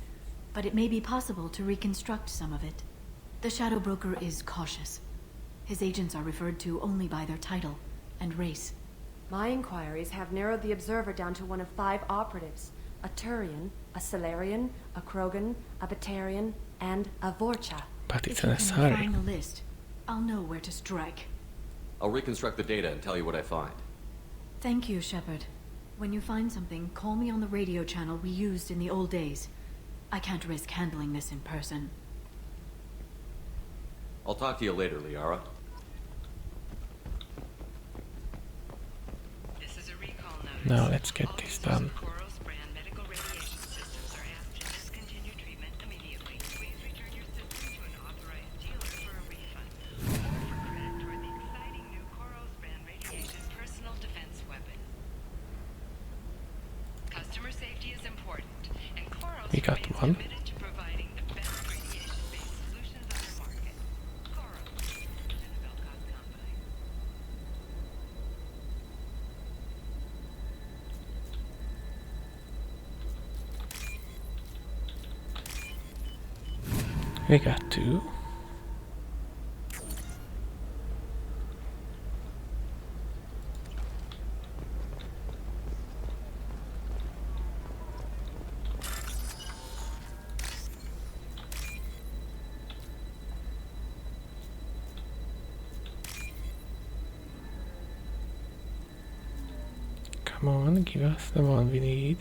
but it may be possible to reconstruct some of it. The Shadow Broker is cautious. His agents are referred to only by their title and race. My inquiries have narrowed the Observer down to one of 5 operatives. A Turian, a Solarian, a Krogan, a Batarian, and a Vorcha. But it's If an you can Asari. refine the list, I'll know where to strike. I'll reconstruct the data and tell you what I find. Thank you, Shepard. When you find something, call me on the radio channel we used in the old days. I can't risk handling this in person. I'll talk to you later, Liara. This is a recall notice. Now let's get this done. Koros brand medical radiation systems are asked to discontinue treatment immediately. Please return your system to an authorized dealer for a refund. Or for credit toward the exciting new Koros brand radiation personal defense weapon. Customer safety is important, and Koros We got remains one. committed to providing the best radiation-based solutions on the market. Koros, We got 2. Come on, give us the one we need.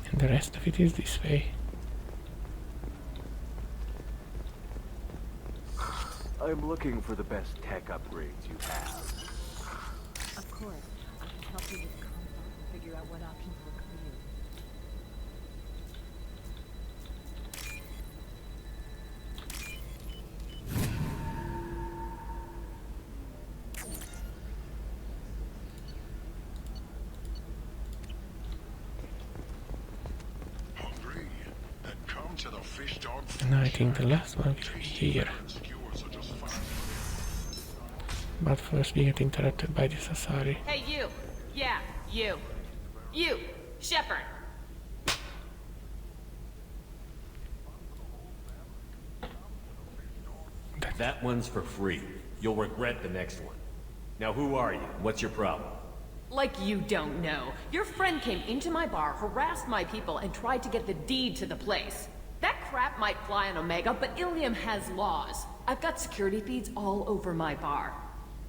And the rest of it is this way. I'm looking for the best tech upgrades you have. Of course, I can help you with comfort, figure out what options work for you. And I think the last one will be here. But first we get interrupted by this Asari. Hey, you! Yeah, you! You! Shepard! That one's for free. You'll regret the next one. Now who are you? What's your problem? Like you don't know. Your friend came into my bar, harassed my people, and tried to get the deed to the place. That crap might fly on Omega, but Ilium has laws. I've got security feeds all over my bar.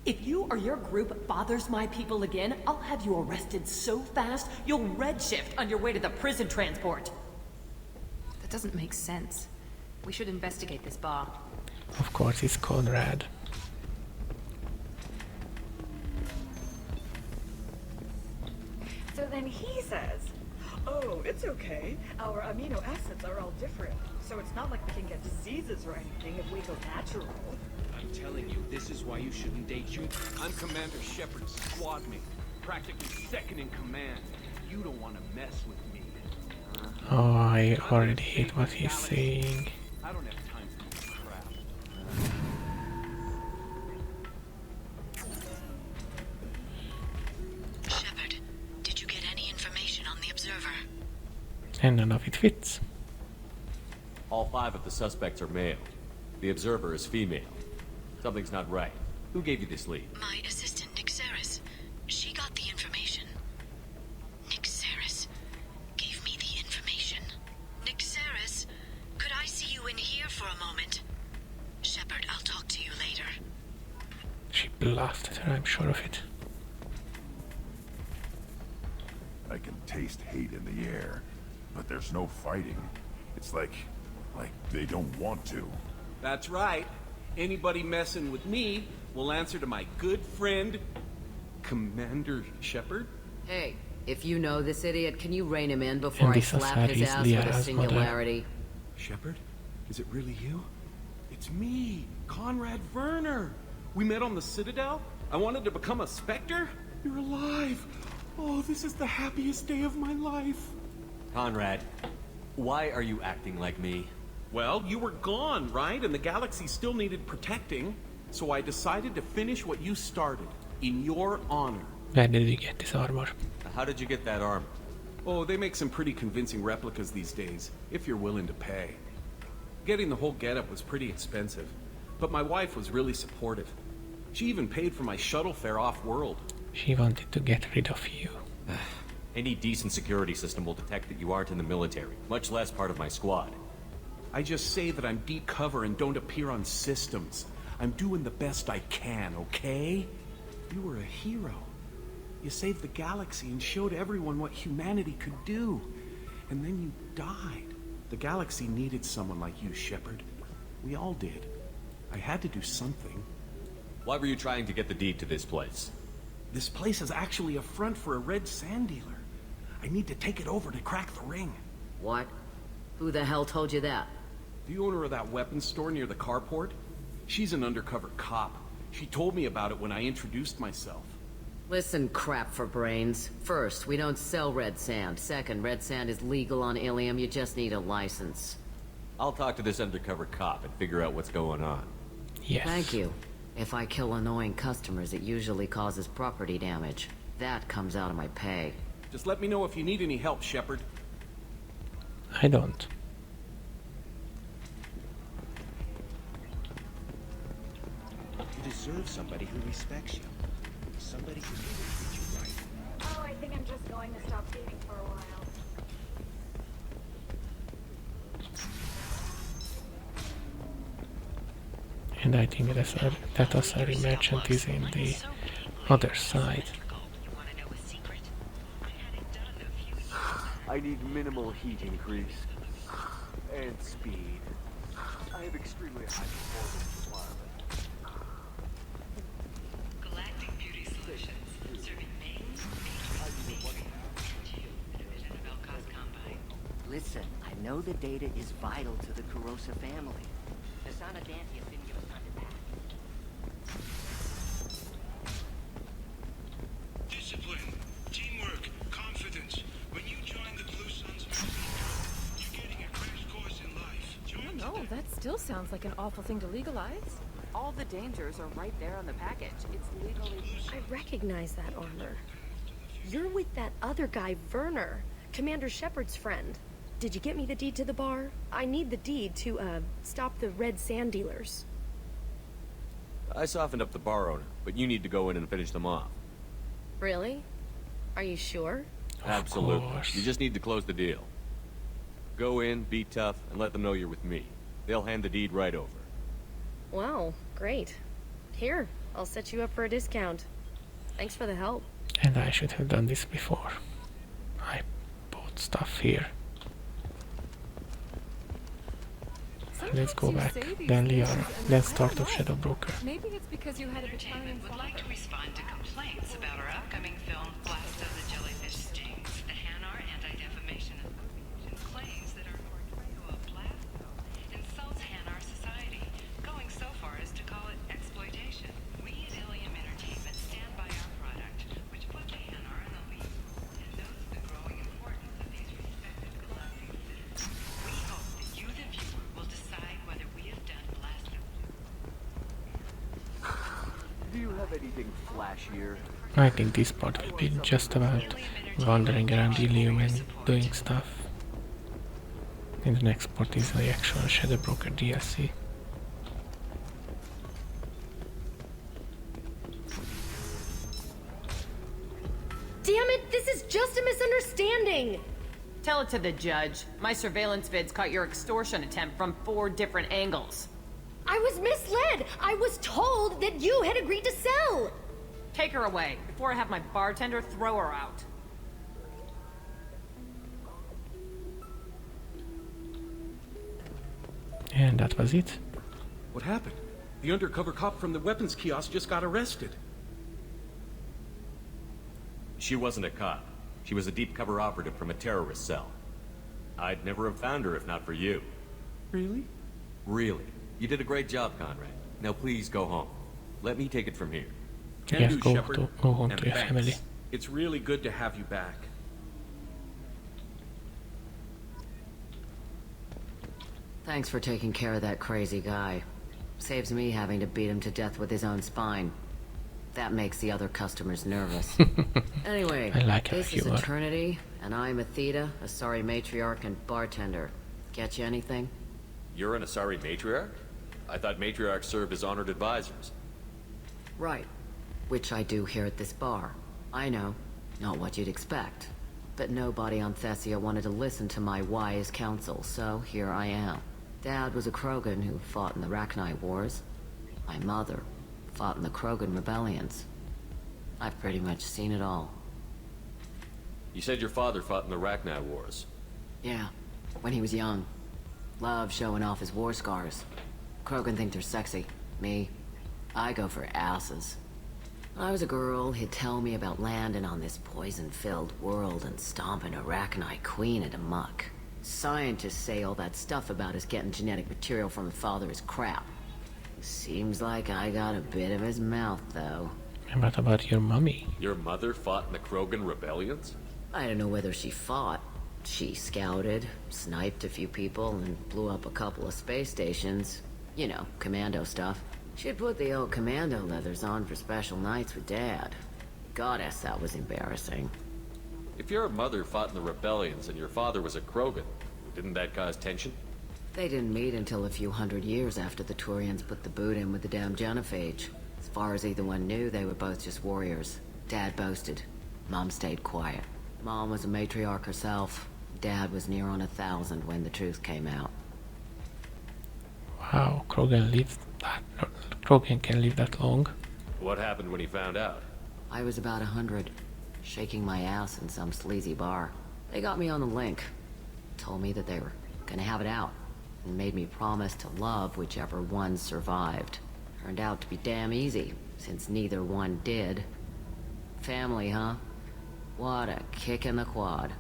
If you or your group bothers my people again, I'll have you arrested so fast, you'll redshift on your way to the prison transport. That doesn't make sense. We should investigate this bar. Of course, it's Conrad. So then he says, oh, it's okay. Our amino acids are all different. So it's not like we can get diseases or anything if we go natural. I'm telling you, this is why you shouldn't date you. I'm Commander Shepard's squad mate. Practically second in command. You don't want to mess with me. Oh, I already hate what he's saying. I don't have time for this crap. Shepard, did you get any information on the observer? And none of it fits. All 5 of the suspects are male. The observer is female. Something's not right. Who gave you this lead? My assistant, Nexus. She got the information. Nexus gave me the information. Nexus, could I see you in here for a moment? Shepard, I'll talk to you later. She blasted her, I'm sure of it. I can taste hate in the air, but there's no fighting. It's like they don't want to. That's right. Anybody messing with me will answer to my good friend, Commander Shepard. Hey, if you know this idiot, can you rein him in before I slap Asari his is ass with a Liara's singularity? Shepard? Is it really you? It's me, Conrad Werner. We met on the Citadel. I wanted to become a Spectre. You're alive. Oh, this is the happiest day of my life. Conrad, why are you acting like me? Well, you were gone, right? And the galaxy still needed protecting. So I decided to finish what you started, in your honor. Where did you get this armor? How did you get that armor? Oh, they make some pretty convincing replicas these days, if you're willing to pay. Getting the whole getup was pretty expensive, but my wife was really supportive. She even paid for my shuttle fare off-world. She wanted to get rid of you. Any decent security system will detect that you aren't in the military, much less part of my squad. I just say that I'm deep cover and don't appear on systems. I'm doing the best I can, okay? You were a hero. You saved the galaxy and showed everyone what humanity could do. And then you died. The galaxy needed someone like you, Shepard. We all did. I had to do something. Why were you trying to get the deed to this place? This place is actually a front for a red sand dealer. I need to take it over to crack the ring. What? Who the hell told you that? The owner of that weapons store near the carport. She's an undercover cop. She told me about it when I introduced myself. Listen, crap for brains. First, we don't sell red sand. Second, red sand is legal on Ilium. You just need a license. I'll talk to this undercover cop and figure out what's going on. Yes. Thank you. If I kill annoying customers, it usually causes property damage. That comes out of my pay. Just let me know if you need any help, Shepard. I don't. You deserve somebody who respects you. Somebody who's going to treat you right. Oh, I think I'm just going to stop dating for a while. And I think that Asari merchant is in the other side. I need minimal heat increase. And speed. I have extremely high performance requirements. Galactic Beauty Solutions, serving mains, Listen, I know the data is vital to the Kurosa family. The Sanadantians didn't give us time to pack. Discipline, teamwork, confidence. When you join the Blue Suns Mission, you're getting a crash course in life. I don't know, that still sounds like an awful thing to legalize. All the dangers are right there on the package. It's legally... I recognize that armor. You're with that other guy, Werner, Commander Shepard's friend. Did you get me the deed to the bar? I need the deed to, stop the red sand dealers. I softened up the bar owner, but you need to go in and finish them off. Really? Are you sure? Absolutely. You just need to close the deal. Go in, be tough, and let them know you're with me. They'll hand the deed right over. Wow, great. Here, I'll set you up for a discount. Thanks for the help. And I should have done this before. I bought stuff here. Let's go back. Then Liara. Let's start the Shadow Broker. Maybe it's because you had a Battalion would like to respond to complaints about our upcoming film, Blast of the Jellyfish Stings. The Hanar Anti-Defamation Association claims that our portrayal of Blasto insults Hanar society, going so far as to call it exploitation. We at Ilium Entertainment stand by our product, which put the Hanar in the lead, and notes the growing importance of these respected collecting sitters. We hope that you, the viewer, will decide whether we have done Blasto. Do you have anything flashier? I think this part will be just about wandering around Ilium and doing stuff. And the next part is the actual Shadow Broker DLC. Damn it, this is just a misunderstanding! Tell it to the judge. My surveillance vids caught your extortion attempt from 4 different angles. I was misled! I was told that you had agreed to sell! Take her away, before I have my bartender throw her out. And that was it. What happened? The undercover cop from the weapons kiosk just got arrested. She wasn't a cop. She was a deep cover operative from a terrorist cell. I'd never have found her if not for you. Really? Really. You did a great job, Conrad. Now please go home. Let me take it from here. Yes, go home to your thanks. family. It's really good to have you back. Thanks for taking care of that crazy guy. Saves me having to beat him to death with his own spine. That makes the other customers nervous. Anyway, I like this how is you are. Eternity, and I'm Athena, Asari matriarch and bartender. Get you anything? You're an Asari matriarch? I thought matriarchs served as honored advisors. Right. Which I do here at this bar. I know, not what you'd expect. But nobody on Thessia wanted to listen to my wise counsel, so here I am. Dad was a Krogan who fought in the Rachni Wars. My mother fought in the Krogan rebellions. I've pretty much seen it all. You said your father fought in the Rachni Wars. Yeah, when he was young. Loved showing off his war scars. Krogan think they're sexy. Me, I go for asses. When I was a girl, he'd tell me about landing on this poison-filled world and stomping a Rachni queen into muck. Scientists say all that stuff about us getting genetic material from her father is crap. Seems like I got a bit of his mouth, though. And what about your mummy? Your mother fought in the Krogan rebellions? I don't know whether she fought. She scouted, sniped a few people, and blew up a couple of space stations. You know, commando stuff. She'd put the old commando leathers on for special nights with Dad. Goddess, that was embarrassing. If your mother fought in the rebellions and your father was a Krogan, didn't that cause tension? They didn't meet until a few hundred years after the Turians put the boot in with the damn genophage. As far as either one knew, they were both just warriors. Dad boasted. Mom stayed quiet. Mom was a matriarch herself. Dad was near on 1,000 when the truth came out. Wow, Krogan lived that. Krogan can live that long. What happened when he found out? I was about 100, shaking my ass in some sleazy bar. They got me on the link. Told me that they were gonna have it out, and made me promise to love whichever one survived. Turned out to be damn easy, since neither one did. Family, huh? What a kick in the quad.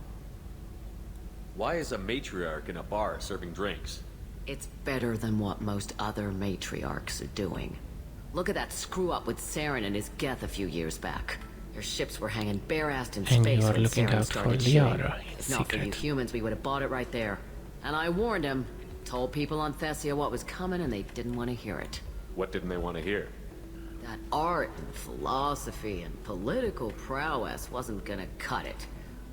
Why is a matriarch in a bar serving drinks? It's better than what most other matriarchs are doing. Look at that screw-up with Saren and his Geth a few years back. Their ships were hanging bare-assed in And space you are when looking Saren out for started shooting. Liara in If not for you secret. humans, we would have bought it right there. And I warned him. Told people on Thessia what was coming, and they didn't want to hear it. What didn't they want to hear? That art and philosophy and political prowess wasn't gonna cut it.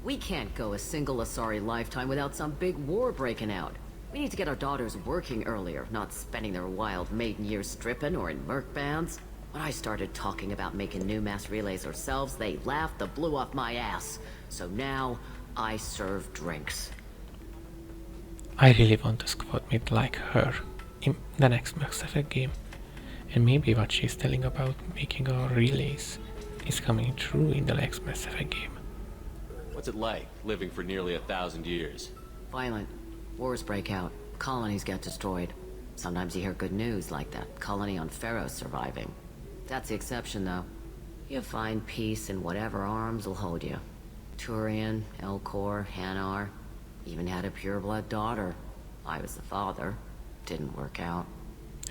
We can't go a single Asari lifetime without some big war breaking out. We need to get our daughters working earlier, not spending their wild maiden years stripping or in merc bands. When I started talking about making new mass relays ourselves, they laughed the blue off my ass. So now, I serve drinks. I really want a squad mate like her in the next Mass Effect game. And maybe what she's telling about making our relays is coming true in the next Mass Effect game. What's it like, living for nearly 1,000 years? Violent. Wars break out. Colonies get destroyed. Sometimes you hear good news, like that colony on Pharaoh surviving. That's the exception, though. You find peace in whatever arms will hold you. Turian, Elcor, Hanar. Even had a pureblood daughter. I was the father. Didn't work out.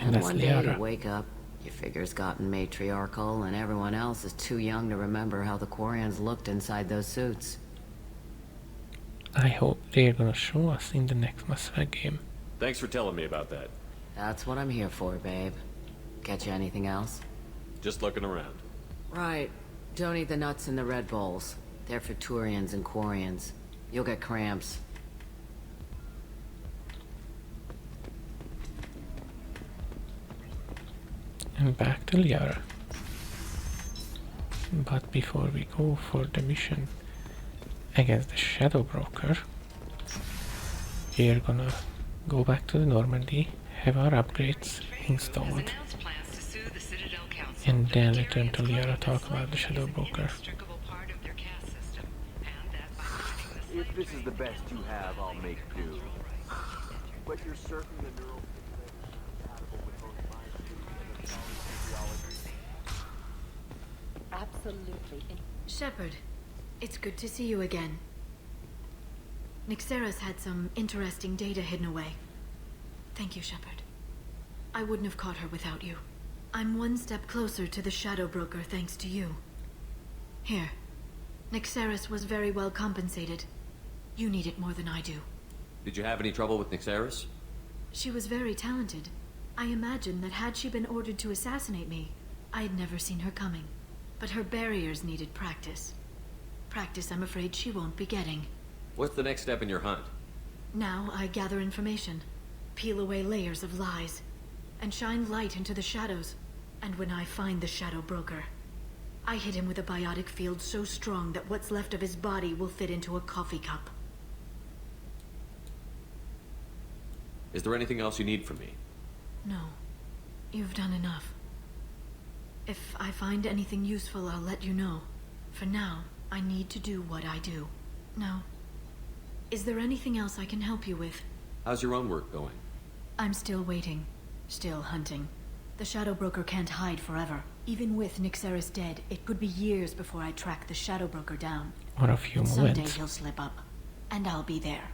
And that's one day Liara. you wake up, your figure's gotten matriarchal, and everyone else is too young to remember how the Quarians looked inside those suits. I hope they're gonna show us in the next Mass Effect game. Thanks for telling me about that. That's what I'm here for, babe. Get you anything else? Just looking around. Right. Don't eat the nuts in the Red Bowls. They're for Turians and Quarians. You'll get cramps. And back to Liara. But before we go for the mission against the Shadow Broker, we're gonna go back to the Normandy, have our upgrades installed, and then return to Liara, talk about the Shadow Broker. If this is the best you have, I'll make do. But you're certain the neural compatible with both my and the physiology? Absolutely. Shepard, it's good to see you again. Nyxeris had some interesting data hidden away. Thank you, Shepard. I wouldn't have caught her without you. I'm one step closer to the Shadow Broker thanks to you. Here. Nyxeris was very well compensated. You need it more than I do. Did you have any trouble with Nyxeris? She was very talented. I imagine that had she been ordered to assassinate me, I had never seen her coming. But her barriers needed practice. Practice I'm afraid she won't be getting. What's the next step in your hunt? Now I gather information, peel away layers of lies, and shine light into the shadows. And when I find the Shadow Broker, I hit him with a biotic field so strong that what's left of his body will fit into a coffee cup. Is there anything else you need from me? No. You've done enough. If I find anything useful, I'll let you know. For now, I need to do what I do. Now, is there anything else I can help you with? How's your own work going? I'm still waiting. Still hunting. The Shadow Broker can't hide forever. Even with Nyxeris dead, it could be years before I track the Shadow Broker down. Or a few Someday moments. he'll slip up. And I'll be there.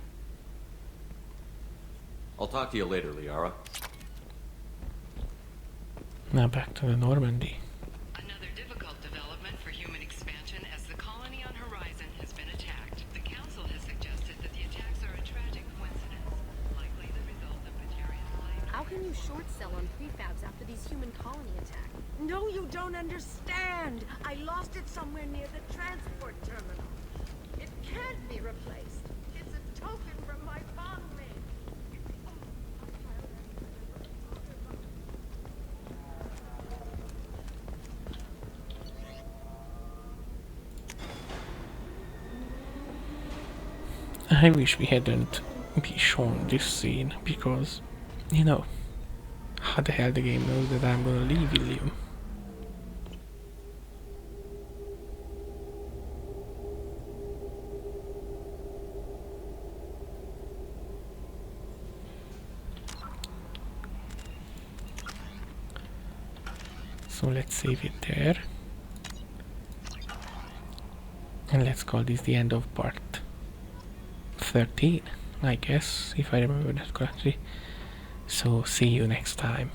I'll talk to you later, Liara. Now back to the Normandy. Another difficult development for human expansion as the colony on Horizon has been attacked. The Council has suggested that the attack new short sell on prefabs after these human colony attack. No, you don't understand. I lost it somewhere near the transport terminal. It can't be replaced. It's a token from my bondmate. I wish we hadn't be shown this scene, because, you know, how the hell the game knows that I'm gonna leave Ilium. So let's save it there. And let's call this the end of part 13, I guess, if I remember that correctly. So see you next time.